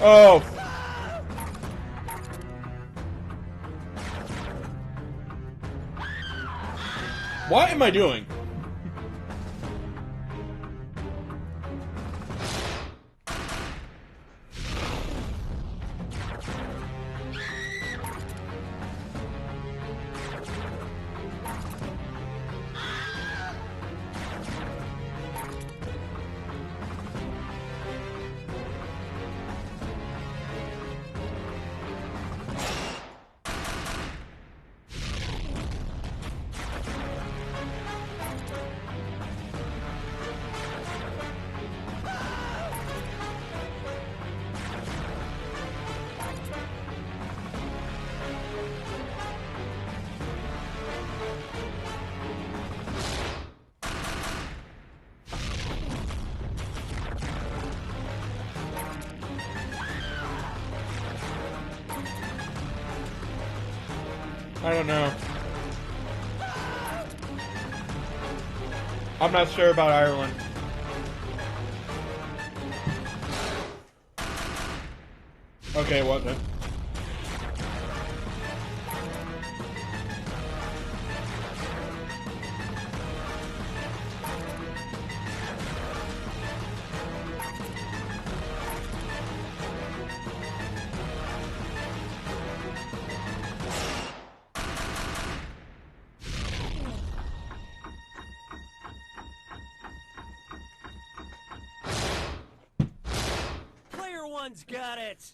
Oh! What am I doing? I don't know. I'm not sure about Ireland. Okay, what then? One's got it!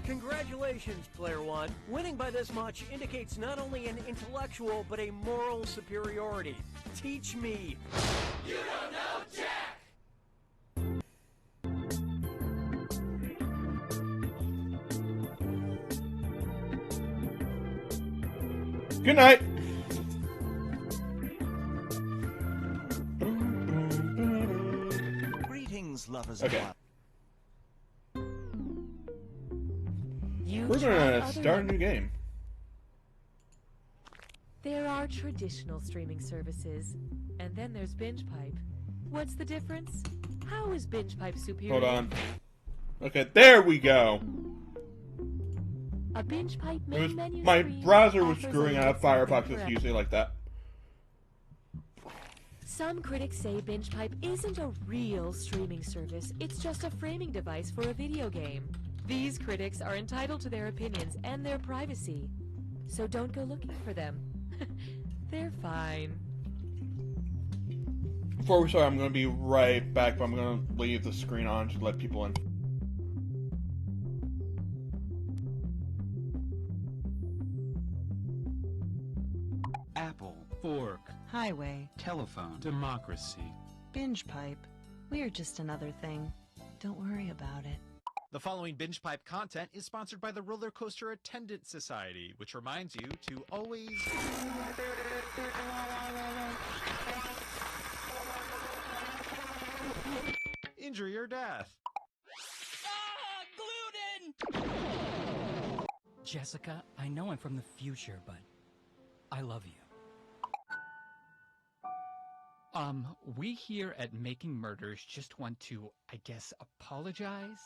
Congratulations, Player One. Winning by this much indicates not only an intellectual, but a moral superiority. Teach me. You don't know Jack! Good night. Greetings, lovers Okay. of We're gonna start a new game. There are traditional streaming services, and then there's BingePipe. What's the difference? How is BingePipe superior? Hold on. Okay, there we go. A BingePipe It main was, menu my screen browser was offers screwing a out. little Firefox something is for usually like that. Some critics say BingePipe isn't a real streaming service, it's just a framing device for a video game. These critics are entitled to their opinions and their privacy, so don't go looking for them. They're fine. Before we start, I'm going to be right back, but I'm going to leave the screen on to let people in. Apple, fork, Highway, telephone, democracy. BingePipe. We're just another thing. Don't worry about it. The following Binge Pipe content is sponsored by the Roller Coaster Attendant Society, which reminds you to always... injury or death. Jessica, I know I'm from the future, but I love you. We here at Making Murders just want to, I guess, apologize?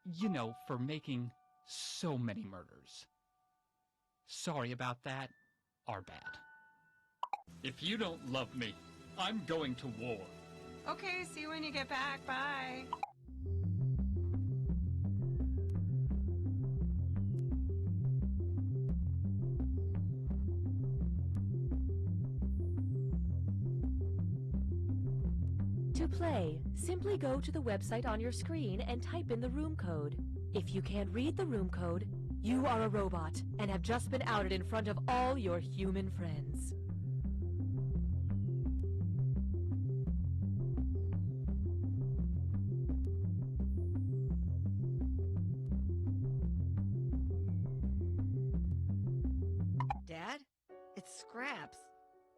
You know, for making so many murders. Sorry about that. Our bad. If you don't love me, I'm going to war. Okay, see you when you get back. Bye. To play, simply go to the website on your screen and type in the room code. If you can't read the room code, you are a robot and have just been outed in front of all your human friends. Dad? It's Scraps.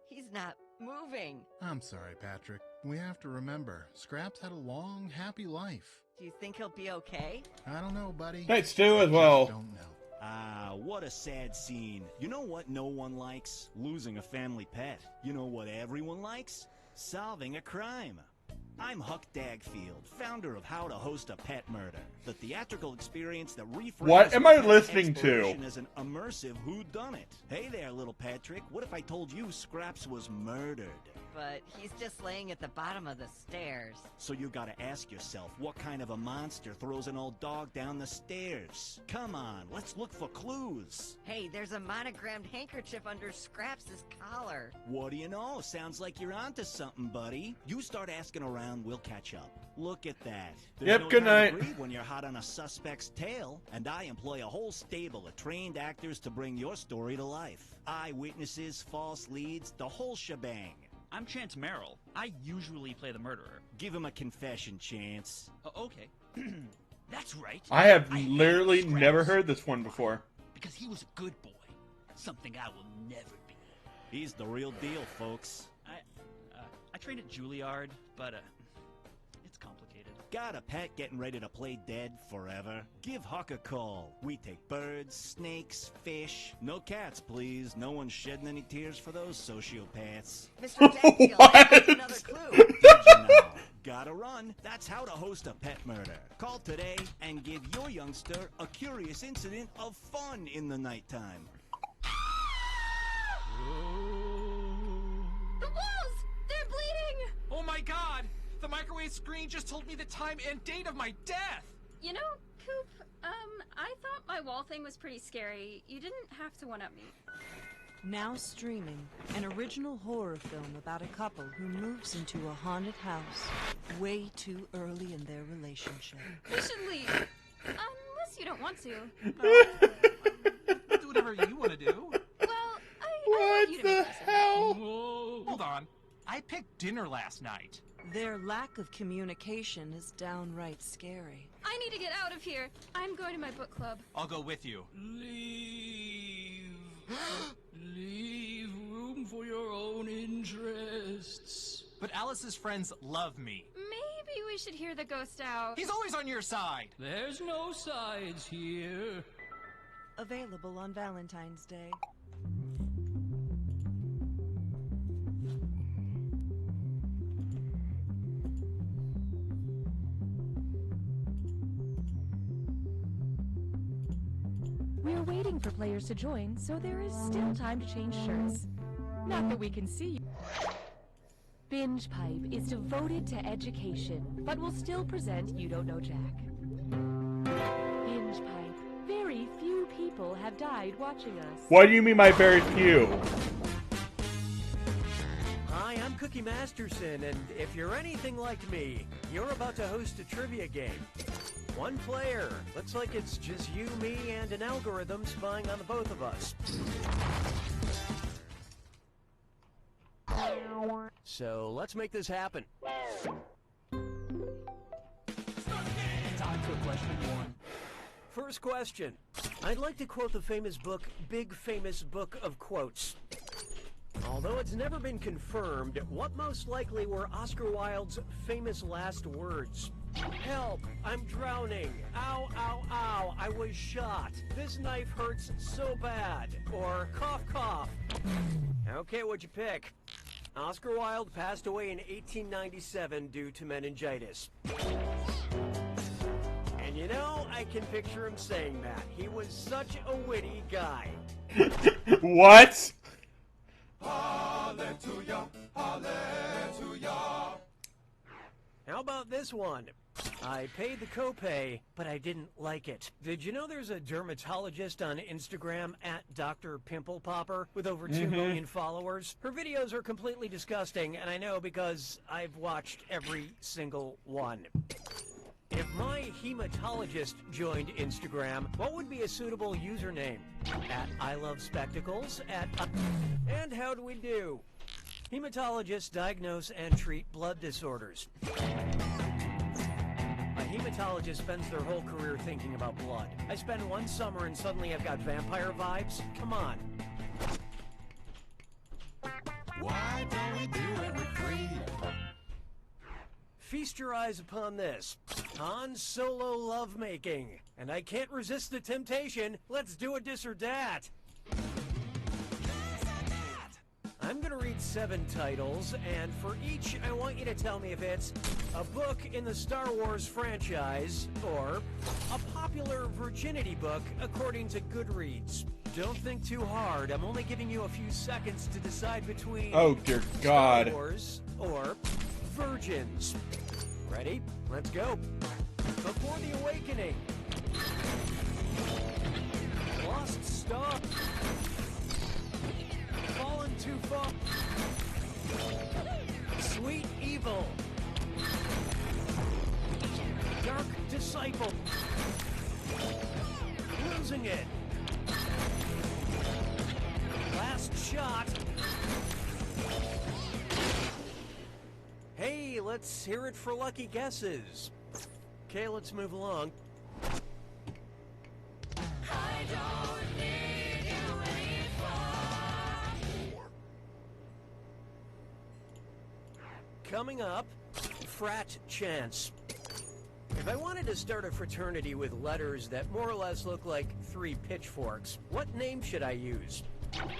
He's not moving. I'm sorry, Patrick. We have to remember, Scraps had a long, happy life. Do you think he'll be okay? I don't know, buddy. Hey, Stu as well. Don't know. Ah, what a sad scene. You know what no one likes? Losing a family pet. You know what everyone likes? Solving a crime. I'm Huck Dagfield, founder of How to Host a Pet Murder, the theatrical experience that reframes What am I pet listening to? exploration as an immersive whodunit. Hey there, little Patrick. What if I told you Scraps was murdered? But he's just laying at the bottom of the stairs. So you gotta ask yourself, what kind of a monster throws an old dog down the stairs? Come on, let's look for clues. Hey, there's a monogrammed handkerchief under Scraps' collar. What do you know? Sounds like you're onto something, buddy. You start asking around, we'll catch up. Look at that. There's Yep, no good time to night. breathe when you're hot on a suspect's tail, and I employ a whole stable of trained actors to bring your story to life. Eyewitnesses, false leads, the whole shebang. I'm Chance Merrill. I usually play the murderer. Give him a confession, Chance. Okay. That's right. I have hated literally Scraps never heard this one before. because he was a good boy. Something I will never be. He's the real deal, folks. I trained at Juilliard, but it's complicated. Got a pet getting ready to play dead forever? Give Huck a call. We take birds, snakes, fish. No cats, please. No one's shedding any tears for those sociopaths. Mr. Dagfield, I have another clue. Did you know? Gotta run. That's how to host a pet murder. Call today and give your youngster a curious incident of fun in the nighttime. The walls! They're bleeding! Oh my god! The microwave screen just told me the time and date of my death! You know, Coop, I thought my wall thing was pretty scary. You didn't have to one-up me. Now streaming, an original horror film about a couple who moves into a haunted house way too early in their relationship. We should leave. Unless you don't want to. Do whatever you want to do. Well, I want you to make this happen. Whoa. Hold on. I picked dinner last night. Their lack of communication is downright scary. I need to get out of here. I'm going to my book club. I'll go with you. Leave room for your own interests. But Alice's friends love me. Maybe we should hear the ghost out. He's always on your side. There's no sides here. Available on Valentine's Day. We're waiting for players to join, so there is still time to change shirts. Not that we can see you. Binge Pipe is devoted to education, but will still present You Don't Know Jack. Binge Pipe. Very few people have died watching us. What do you mean by very few? Hi, I'm Cookie Masterson, and if you're anything like me, you're about to host a trivia game. One player. Looks like it's just you, me, and an algorithm spying on the both of us. So let's make this happen. Time for question one. First question. I'd like to quote the famous book, Big Famous Book of Quotes. Although it's never been confirmed, what most likely were Oscar Wilde's famous last words? Help! I'm drowning! Ow, ow, ow! I was shot! This knife hurts so bad! Or cough, cough! Okay, what'd you pick? Oscar Wilde passed away in 1897 due to meningitis. And you know, I can picture him saying that. He was such a witty guy. What? Hallelujah, hallelujah. How about this one? I paid the copay, but I didn't like it. Did you know there's a dermatologist on Instagram at Dr. Pimple Popper with over 2 million followers? Her videos are completely disgusting, and I know because I've watched every single one. If my hematologist joined Instagram, what would be a suitable username? At I Love Spectacles, and how do we do? Hematologists diagnose and treat blood disorders. A hematologist spends their whole career thinking about blood. I spend one summer and suddenly I've got vampire vibes? Come on. Why don't we do it for free? Feast your eyes upon this. Han Solo lovemaking. And I can't resist the temptation. Let's do a dis or dat. I'm going to read 7 titles, and for each, I want you to tell me if it's a book in the Star Wars franchise or a popular virginity book according to Goodreads. Don't think too hard. I'm only giving you a few seconds to decide between Oh, dear God. Star Wars or virgins. Ready? Let's go. Before the Awakening. Lost Star. Fallen Too Far. Sweet Evil. Dark Disciple. Losing It. Last Shot. Hey, let's hear it for lucky guesses. Okay, let's move along. I don't need you anymore. Coming up, Frat Chance. If I wanted to start a fraternity with letters that more or less look like 3 pitchforks, what name should I use?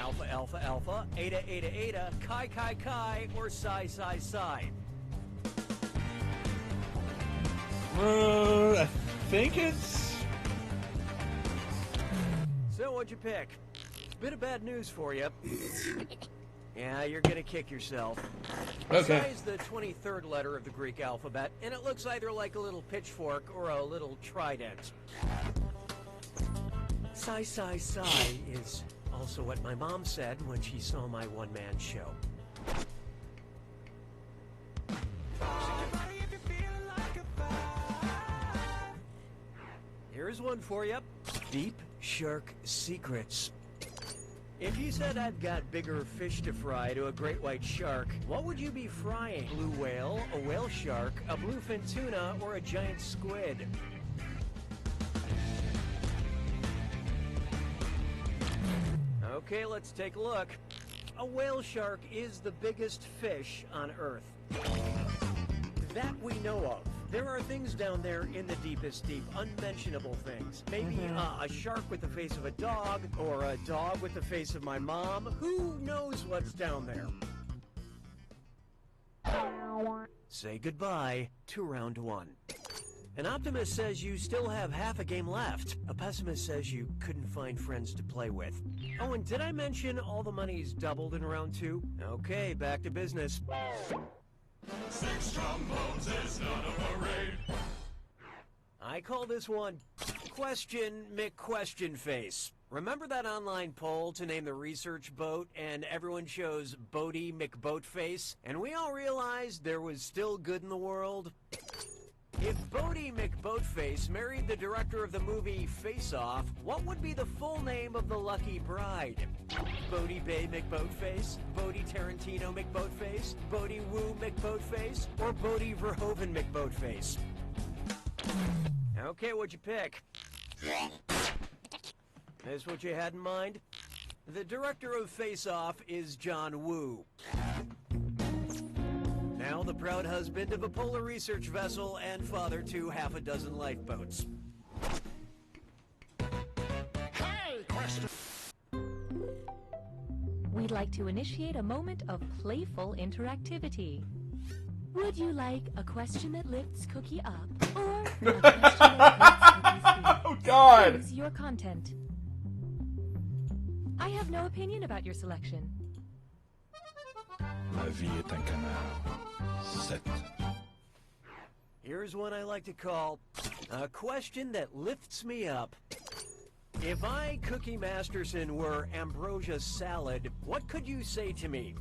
Alpha Alpha Alpha, Eta Eta Eta, Chi Chi Chi, or Psi Psi Psi? I think it's... So what'd you pick? Bit of bad news for you. Yeah, you're gonna kick yourself. Okay. Psi is the 23rd letter of the Greek alphabet, and it looks either like a little pitchfork or a little trident. Psi Psi Psi is also what my mom said when she saw my one-man show. Here's one for you. Deep Shark Secrets. If you said I've got bigger fish to fry to a great white shark, what would you be frying? Blue whale, a whale shark, a bluefin tuna, or a giant squid? Okay, let's take a look. A whale shark is the biggest fish on Earth. That we know of. There are things down there in the deepest deep, unmentionable things. Maybe a shark with the face of a dog, or a dog with the face of my mom. Who knows what's down there? Say goodbye to round one. An optimist says you still have half a game left. A pessimist says you couldn't find friends to play with. Oh, and did I mention all the money's doubled in round two? Okay, back to business. 6 trombones is not a parade. I call this one Question McQuestion Face. Remember that online poll to name the research boat and everyone chose Bodie McBoatface? And we all realized there was still good in the world? If Bodie McBoatface married the director of the movie Face Off, what would be the full name of the lucky bride? Bodie Bay McBoatface? Bodie Tarantino McBoatface? Bodie Woo McBoatface? Or Bodie Verhoeven McBoatface? Okay, what'd you pick? Is what you had in mind? The director of Face Off is John Woo. Now the proud husband of a polar research vessel and father to half a dozen lifeboats. Hey, question. We'd like to initiate a moment of playful interactivity. Would you like a question that lifts Cookie up, or a question that makes Cookie speak? Oh, God! Choose your content. I have no opinion about your selection. La vie est un canard. 7. Here's one I like to call a question that lifts me up. If I, Cookie Masterson, were ambrosia salad, what could you say to me?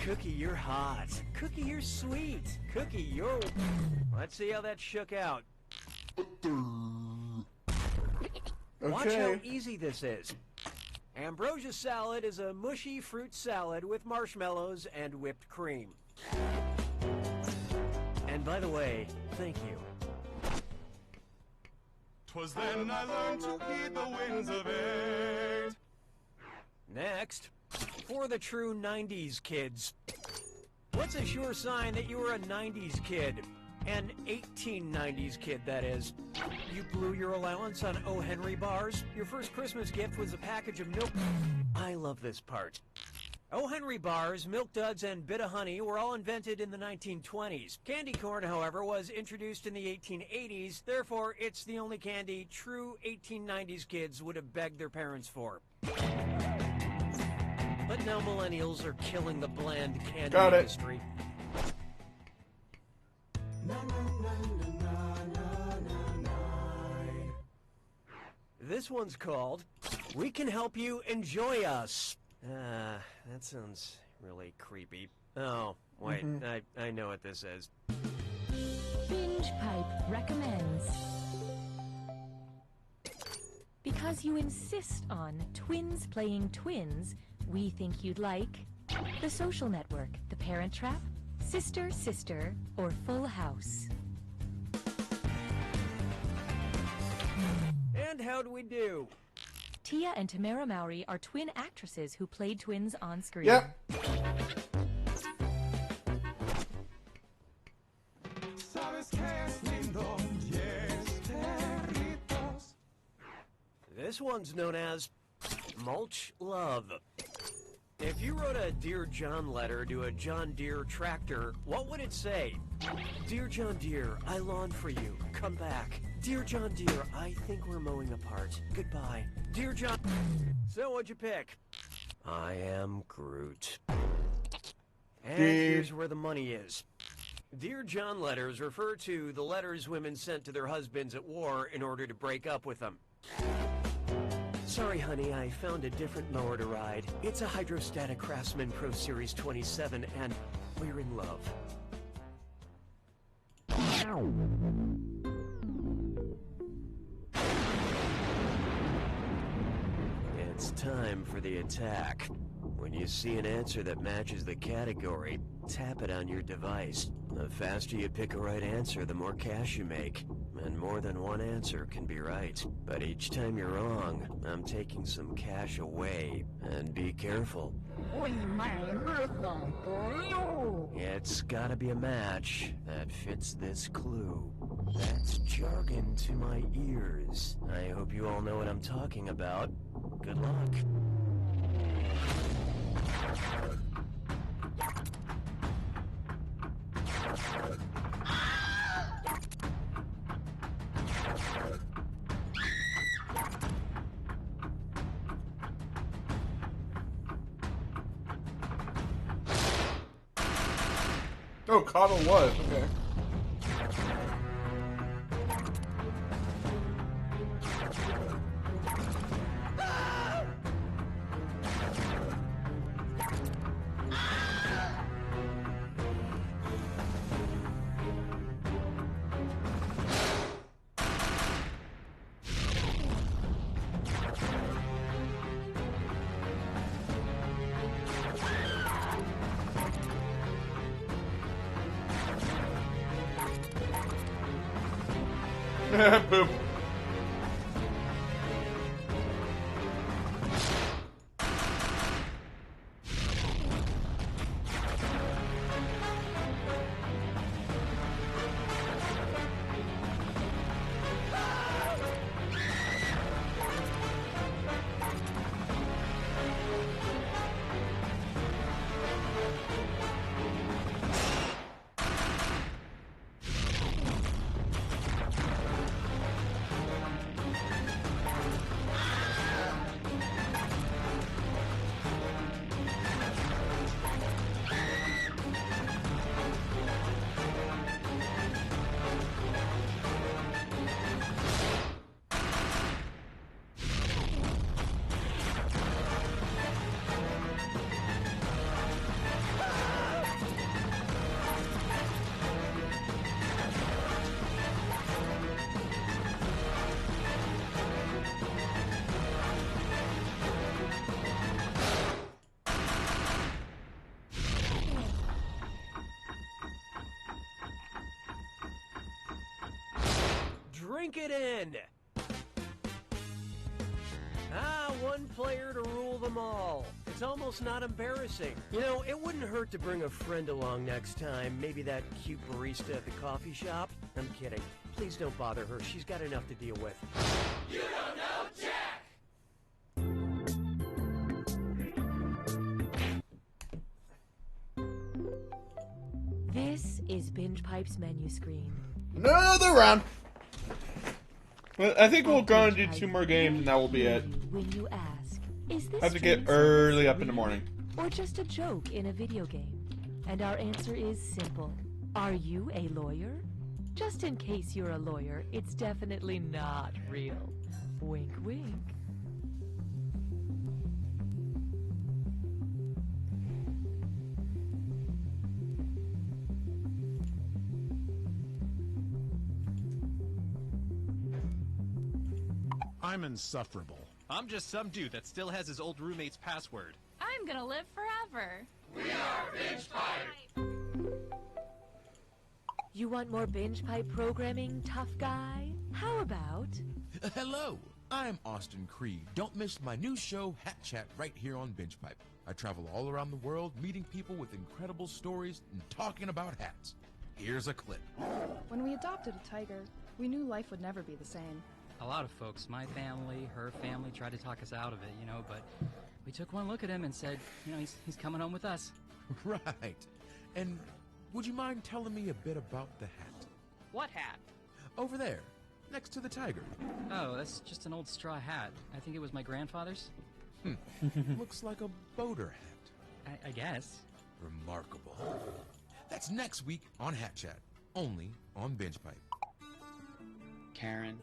Cookie, you're hot. Cookie, you're sweet. Cookie, you're... Let's see how that shook out. Watch how easy this is. Ambrosia salad is a mushy fruit salad with marshmallows and whipped cream. And by the way, thank you. 'Twas then I learned to heed the winds of 8. Next, for the true 90s kids. What's a sure sign that you were a 90s kid? An 1890s kid, that is. You blew your allowance on O. Henry bars? Your first Christmas gift was a package of milk... I love this part. O. Henry bars, Milk Duds, and Bit of Honey were all invented in the 1920s. Candy corn, however, was introduced in the 1880s, therefore it's the only candy true 1890s kids would have begged their parents for. But now millennials are killing the bland candy industry. This one's called We Can Help You Enjoy Us. That sounds really creepy. Oh, wait, I know what this is. Binge Pipe recommends. Because you insist on twins playing twins, we think you'd like The Social Network, The Parent Trap, Sister, Sister, or Full House. And how'd we do? Tia and Tamara Mowry are twin actresses who played twins on screen. Yep. This one's known as Mulch Love. If you wrote a Dear John letter to a John Deere tractor, what would it say? Dear John Deere, I long for you. Come back. Dear John Deere, I think we're mowing apart. Goodbye. Dear John... So what'd you pick? I am Groot. And here's where the money is. Dear John letters refer to the letters women sent to their husbands at war in order to break up with them. Sorry, honey, I found a different mower to ride. It's a Hydrostatic Craftsman Pro Series 27, and we're in love. It's time for the attack. When you see an answer that matches the category, tap it on your device. The faster you pick a right answer, the more cash you make. and more than one answer can be right. But each time you're wrong, I'm taking some cash away. And be careful. It's gotta be a match that fits this clue. That's jargon to my ears. I hope you all know what I'm talking about. Good luck. Oh, Cottle was, okay. Boop. Drink it in! One player to rule them all. It's almost not embarrassing. You know, it wouldn't hurt to bring a friend along next time. Maybe that cute barista at the coffee shop. I'm kidding. Please don't bother her. She's got enough to deal with. You don't know Jack! This is Binge Pipe's menu screen. Another round. Well, I think we'll go and do 2 more games, and that will be it. When you ask, is this I have to get streaming early service up in the real morning. or just a joke in a video game? And our answer is simple. Are you a lawyer? Just in case you're a lawyer, it's definitely not real. Wink, wink. I'm insufferable. I'm just some dude that still has his old roommate's password. I'm gonna live forever. We are Binge Pipe! You want more Binge Pipe programming, tough guy? How about... Hello, I'm Austin Creed. Don't miss my new show, Hat Chat, right here on Binge Pipe. I travel all around the world, meeting people with incredible stories and talking about hats. Here's a clip. When we adopted a tiger, we knew life would never be the same. A lot of folks, my family, her family, tried to talk us out of it, you know, but we took one look at him and said, you know, he's coming home with us. Right. And would you mind telling me a bit about the hat? What hat? Over there, next to the tiger. Oh, that's just an old straw hat. I think it was my grandfather's. Looks like a boater hat. I guess. Remarkable. That's next week on Hat Chat, only on Binge Pipe. Karen,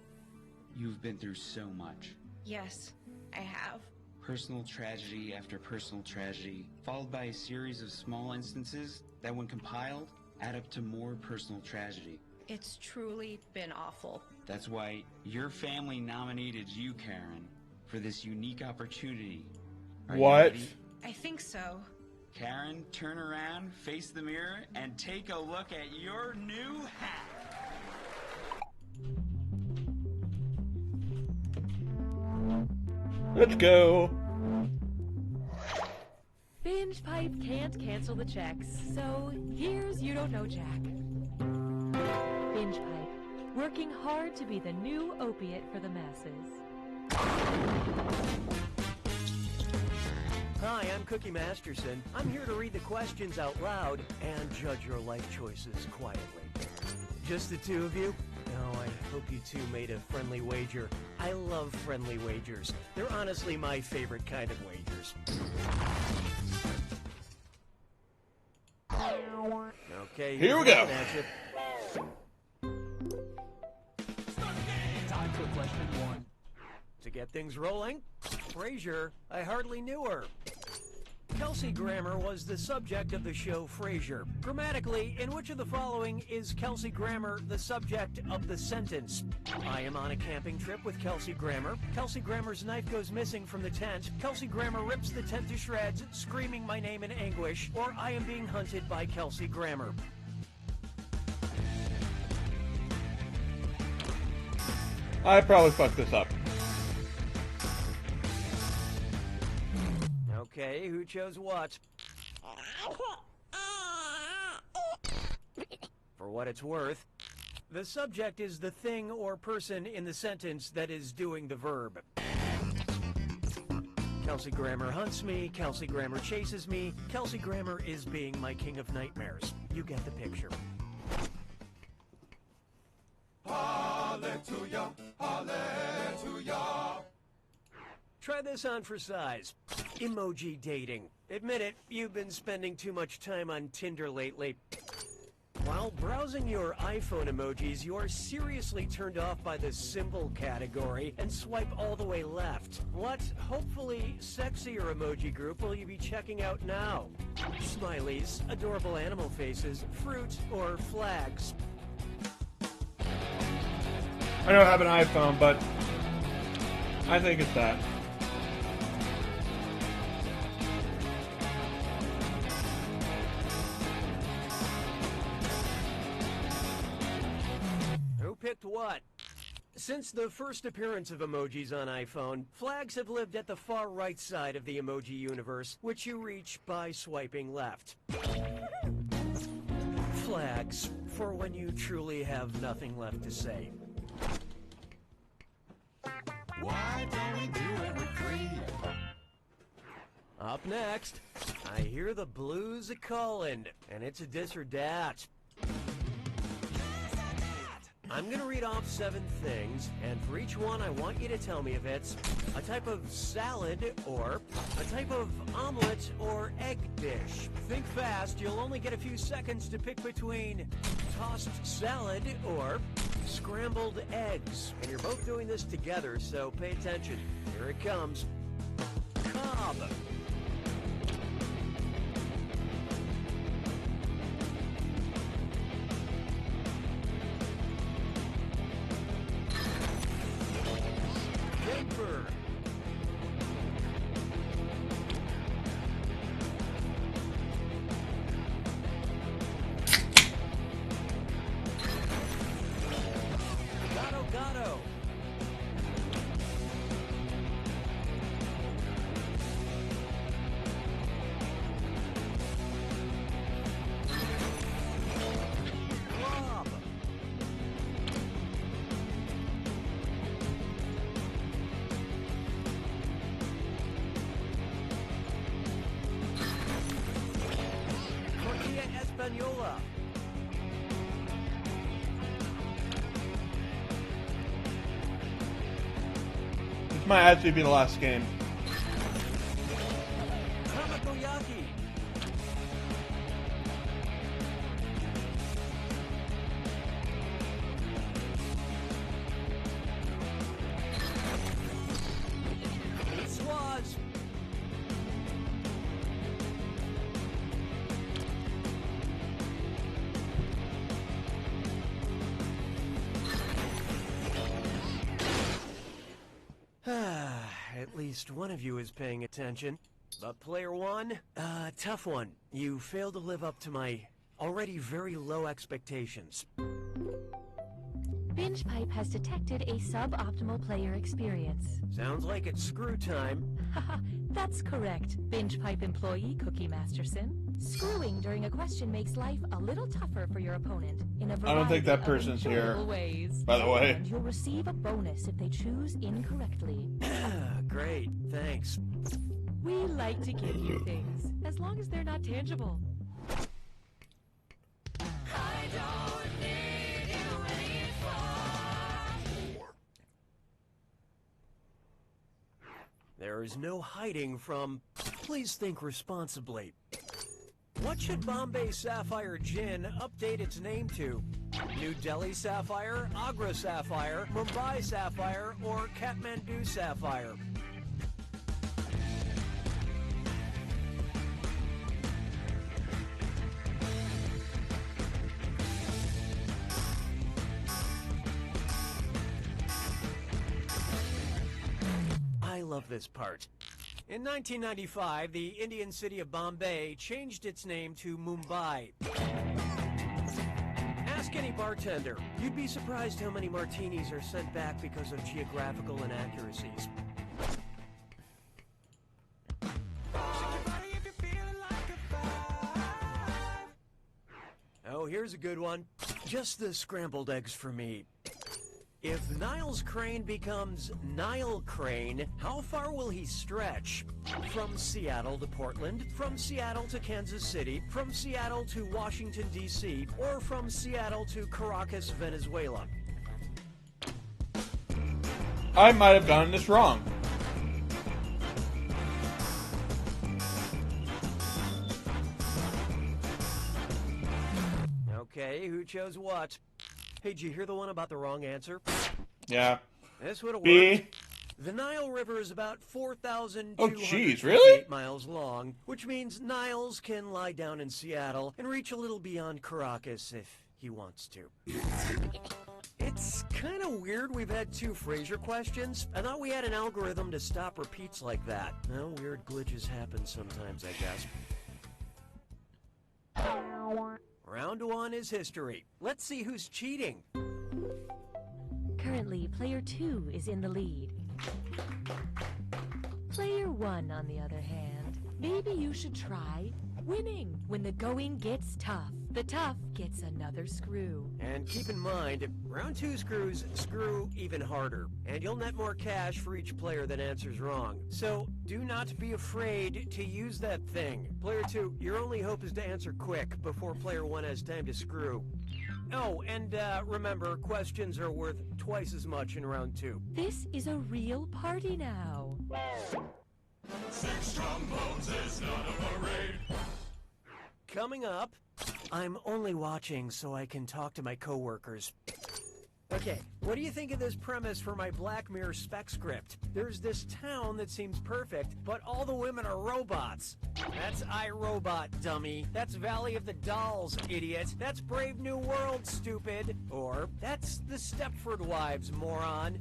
you've been through so much. Yes, I have. Personal tragedy after personal tragedy, followed by a series of small instances that, when compiled, add up to more personal tragedy. It's truly been awful. That's why your family nominated you, Karen, for this unique opportunity. Are you What? ready? I think so. Karen, turn around, face the mirror, and take a look at your new hat. Let's go. Binge Pipe can't cancel the checks, so here's You Don't Know Jack. Binge Pipe, working hard to be the new opiate for the masses. Hi, I'm Cookie Masterson. I'm here to read the questions out loud and judge your life choices quietly. Just the two of you? No, I hope you two made a friendly wager. I love friendly wagers. They're honestly my favorite kind of wagers. Okay, Here we go. Time for question 1. To get things rolling, Frasier, I hardly knew her. Kelsey Grammer was the subject of the show Frasier. Grammatically, in which of the following is Kelsey Grammer the subject of the sentence? I am on a camping trip with Kelsey Grammer. Kelsey Grammer's knife goes missing from the tent. Kelsey Grammer rips the tent to shreds, screaming my name in anguish. Or I am being hunted by Kelsey Grammer. I probably fucked this up. Okay, who chose what? For what it's worth, the subject is the thing or person in the sentence that is doing the verb. Kelsey Grammer hunts me, Kelsey Grammer chases me, Kelsey Grammer is being my king of nightmares. You get the picture. Hallelujah, hallelujah. Try this on for size. Emoji dating. Admit it, you've been spending too much time on Tinder lately. While browsing your iPhone emojis, you're seriously turned off by the symbol category and swipe all the way left. What, hopefully, sexier emoji group will you be checking out now? Smileys, adorable animal faces, fruit, or flags? I don't have an iPhone, but I think it's that. Who picked what? Since the first appearance of emojis on iPhone, flags have lived at the far right side of the emoji universe, which you reach by swiping left. Flags, for when you truly have nothing left to say. Why don't we do it with 3? Up next, I hear the blues a-callin', and it's a dis or dat. I'm gonna read off 7 things, and for each one I want you to tell me if it's a type of salad or a type of omelet or egg dish. Think fast, you'll only get a few seconds to pick between tossed salad or scrambled eggs. And you're both doing this together, so pay attention. Here it comes. Cobb. Denver. Gato Gato. Rob. Tortilla Española. This might actually be the last game. Tamagoyaki. Swaz. At least one of you is paying attention. But player 1, tough one. You failed to live up to my already very low expectations. Binge Pipe has detected a suboptimal player experience. Sounds like it's screw time. Haha, that's correct, Binge Pipe employee Cookie Masterson. Screwing during a question makes life a little tougher for your opponent in a variety I don't think that of person's here, enjoyable ways. by the way. And you'll receive a bonus if they choose incorrectly. Great, thanks. We like to give you things, as long as they're not tangible. There is no hiding from... Please think responsibly. What should Bombay Sapphire Gin update its name to? New Delhi Sapphire, Agra Sapphire, Mumbai Sapphire, or Kathmandu Sapphire? I love this part. In 1995, the Indian city of Bombay changed its name to Mumbai. Ask any bartender. You'd be surprised how many martinis are sent back because of geographical inaccuracies. Oh, here's a good one. Just the scrambled eggs for me. If Niles Crane becomes Nile Crane, how far will he stretch? From Seattle to Portland, from Seattle to Kansas City, from Seattle to Washington, D.C., or from Seattle to Caracas, Venezuela? I might have gotten this wrong. Okay, who chose what? Hey, did you hear the one about the wrong answer? Yeah. This would have B. worked. The Nile River is about 4,258 Oh, jeez, really? miles long, which means Niles can lie down in Seattle and reach a little beyond Caracas if he wants to. It's kind of weird we've had 2 Frasier questions. I thought we had an algorithm to stop repeats like that. Well, weird glitches happen sometimes, I guess. Round 1 is history. Let's see who's cheating. Currently, player 2 is in the lead. Player 1, on the other hand, maybe you should try winning. When the going gets tough, the tough gets another screw. And keep in mind, round 2 screws screw even harder, and you'll net more cash for each player that answers wrong. So do not be afraid to use that thing. Player 2, your only hope is to answer quick before player 1 has time to screw. Oh, and remember, questions are worth twice as much in round 2. This is a real party now. 6 trombones is not a parade. Coming up, I'm only watching so I can talk to my coworkers. Okay, what do you think of this premise for my Black Mirror spec script? There's this town that seems perfect, but all the women are robots. That's iRobot, dummy. That's Valley of the Dolls, idiot. That's Brave New World, stupid. Or, that's the Stepford Wives, moron.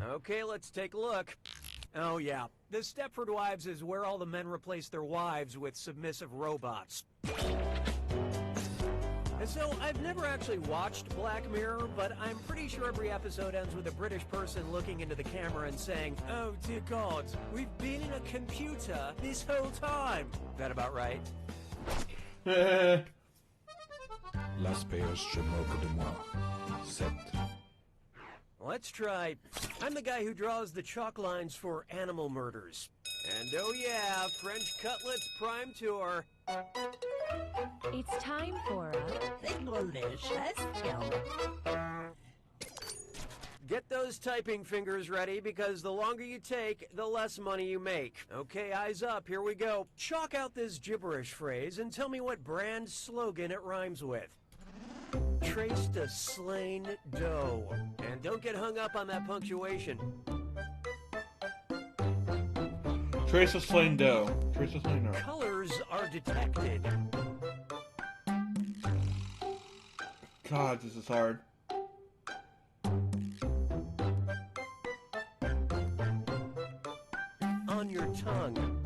Okay, let's take a look. Oh yeah, the Stepford Wives is where all the men replace their wives with submissive robots. And so, I've never actually watched Black Mirror, but I'm pretty sure every episode ends with a British person looking into the camera and saying, "Oh dear God, we've been in a computer this whole time." Is that about right? L'asperge se moque de moi. 7. Let's try. I'm the guy who draws the chalk lines for animal murders. And oh yeah, French Cutlets Prime Tour. It's time for a delicious film. Get those typing fingers ready, because the longer you take, the less money you make. Okay, eyes up, here we go. Chalk out this gibberish phrase and tell me what brand slogan it rhymes with. Trace to slain dough. And don't get hung up on that punctuation. Trace of slain dough. Trace of slain dough. Colors are detected. God, this is hard. your tongue.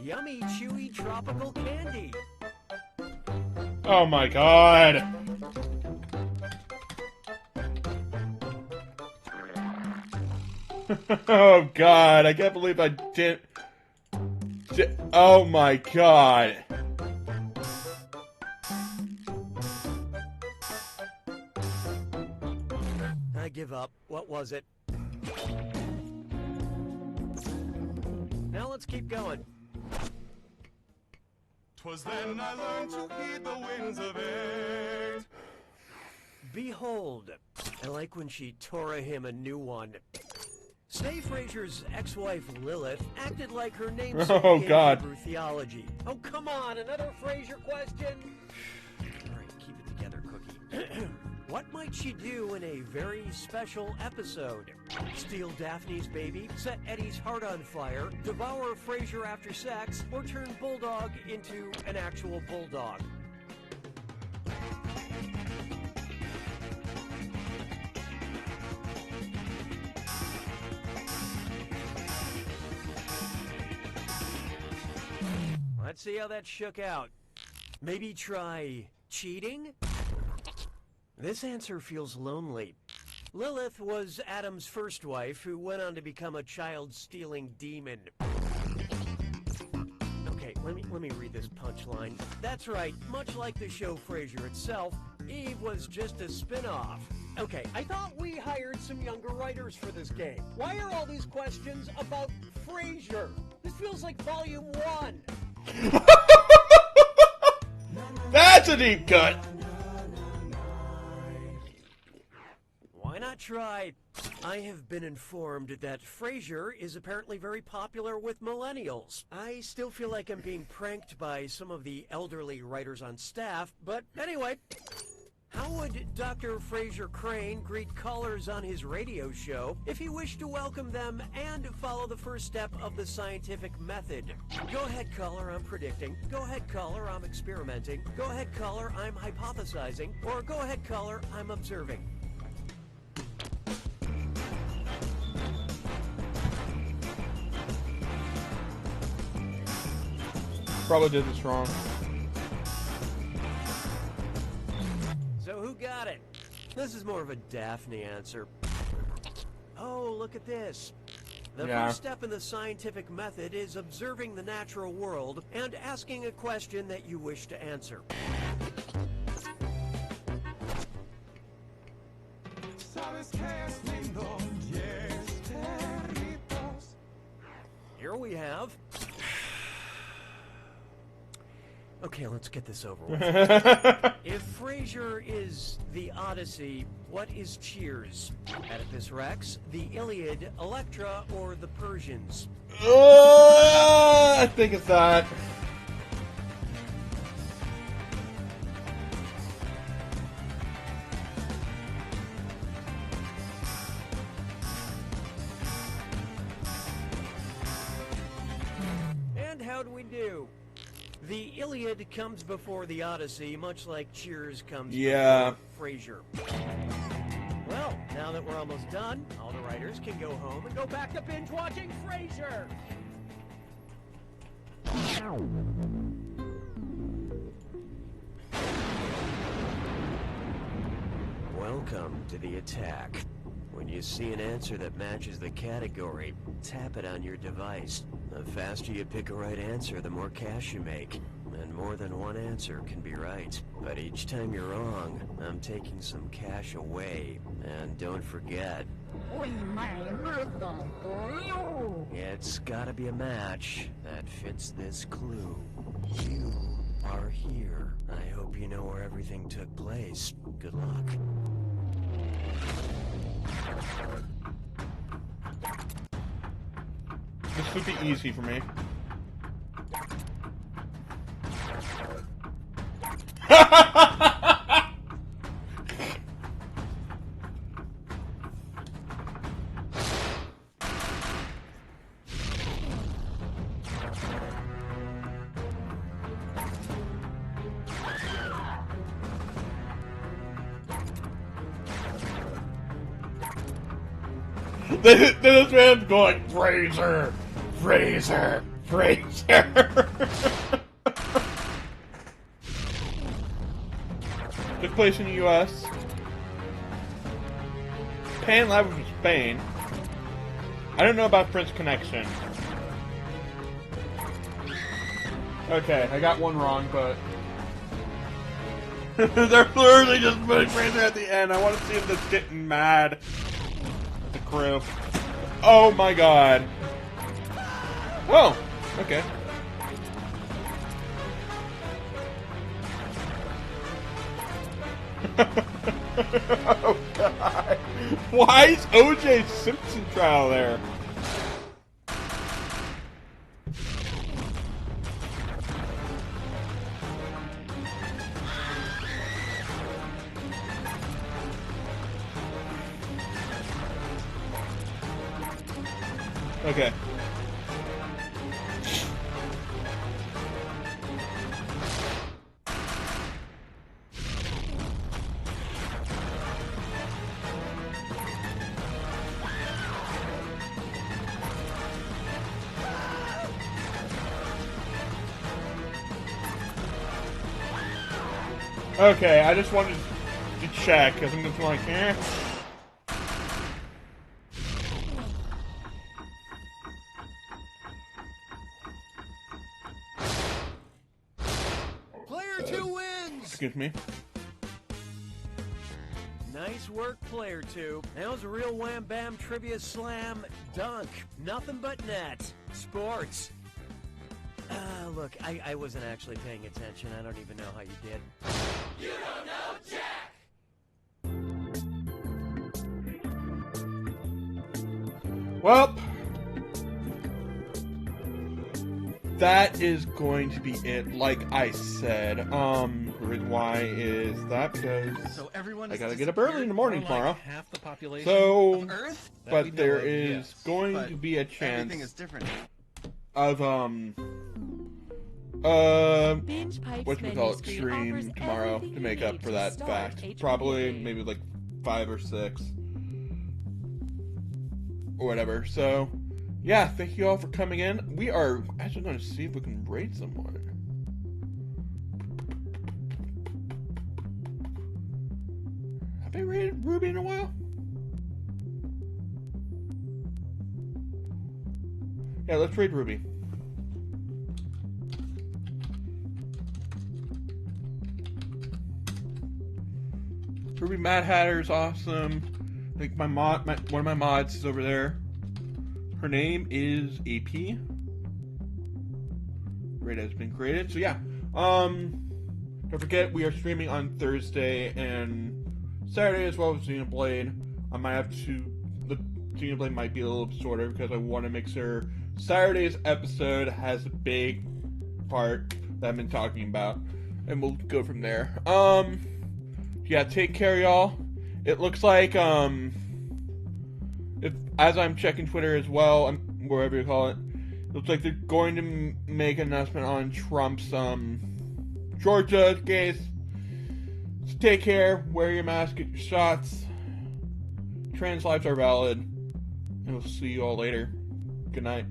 Yummy, chewy, tropical candy. Oh my god. Oh god, I can't believe I did. Oh my god. I give up. What was it? Now let's keep going. 'Twas then I learned to heed the winds of age. Behold. I like when she tore him a new one. Say Fraser's ex-wife Lilith acted like her namesake Oh, in God. Hebrew theology. Oh, come on, another Fraser question? All right, keep it together, Cookie. What might she do in a very special episode? Steal Daphne's baby, set Eddie's heart on fire, devour Fraser after sex, or turn Bulldog into an actual bulldog? Let's see how that shook out. Maybe try cheating? This answer feels lonely. Lilith was Adam's first wife, who went on to become a child-stealing demon. Okay, let me read this punchline. That's right, much like the show Frasier itself, Eve was just a spin-off. Okay, I thought we hired some younger writers for this game. Why are all these questions about Frasier? This feels like Volume 1. That's a deep cut. Why not try? I have been informed that Frasier is apparently very popular with millennials. I still feel like I'm being pranked by some of the elderly writers on staff, but anyway, how would Dr. Fraser Crane greet callers on his radio show if he wished to welcome them and follow the first step of the scientific method? Go ahead, caller, I'm predicting. Go ahead, caller, I'm experimenting. Go ahead, caller, I'm hypothesizing. Or go ahead, caller, I'm observing. Probably did this wrong. So who got it? This is more of a Daphne answer. Oh, look at this. The first step in the scientific method is observing the natural world and asking a question that you wish to answer. Here we have... Okay, let's get this over with. If Frasier is the Odyssey, what is Cheers? Oedipus Rex, the Iliad, Electra, or the Persians? I think it's that. And how do we do? The Iliad comes before the Odyssey, much like Cheers comes before Frasier. Well, now that we're almost done, all the writers can go home and go back to binge watching Frasier. Welcome to the attack. When you see an answer that matches the category, tap it on your device. The faster you pick a right answer, the more cash you make. And more than one answer can be right. But each time you're wrong, I'm taking some cash away. And don't forget, it's gotta be a match that fits this clue. You are here. I hope you know where everything took place. Good luck. This would be easy for me. This man's going, Fraser! Fraser! Fraser! Took place in the U.S. Pan language was Spain. I don't know about French Connection. Okay, I got one wrong, but... They're literally just putting Fraser at the end. I want to see if that's getting mad. The crew. Oh my god. Oh, okay. Oh god. Why is OJ Simpson trial there? Okay. Okay, I just wanted to check, because I'm just like, eh. Player 2 wins! Excuse me. Nice work, Player 2. That was a real wham bam trivia slam dunk. Nothing but net. Sports. Look, I wasn't actually paying attention. I don't even know how you did. You don't know Jack! Well, that is going to be it. Like I said, the reason why is that because So everyone I is gotta get up early in the morning disappeared, more tomorrow. like half the population So, of Earth? That we but know there of, is yes. going But to be a chance everything is different. of Binge Pipes whatchamacallit Ministry stream offers tomorrow everything to you make need up for to that start fact. HBK. Probably maybe like 5 or 6 or whatever. So, yeah, thank you all for coming in. We are actually going to see if we can rate someone. Have I rated Ruby in a while? Yeah, let's rate Ruby. Ruby Mad Hatter is awesome. Like one of my mods is over there. Her name is AP. Rate has been created. So yeah. Don't forget we are streaming on Thursday and Saturday as well as Xenoblade. I might have to. The Xenoblade might be a little shorter because I want to make sure Saturday's episode has a big part that I've been talking about, and we'll go from there. Yeah, take care, y'all. It looks like if as I'm checking Twitter as well, wherever you call it, looks like they're going to make an announcement on Trump's Georgia case. So take care, wear your mask, get your shots. Trans lives are valid, and we'll see you all later. Good night.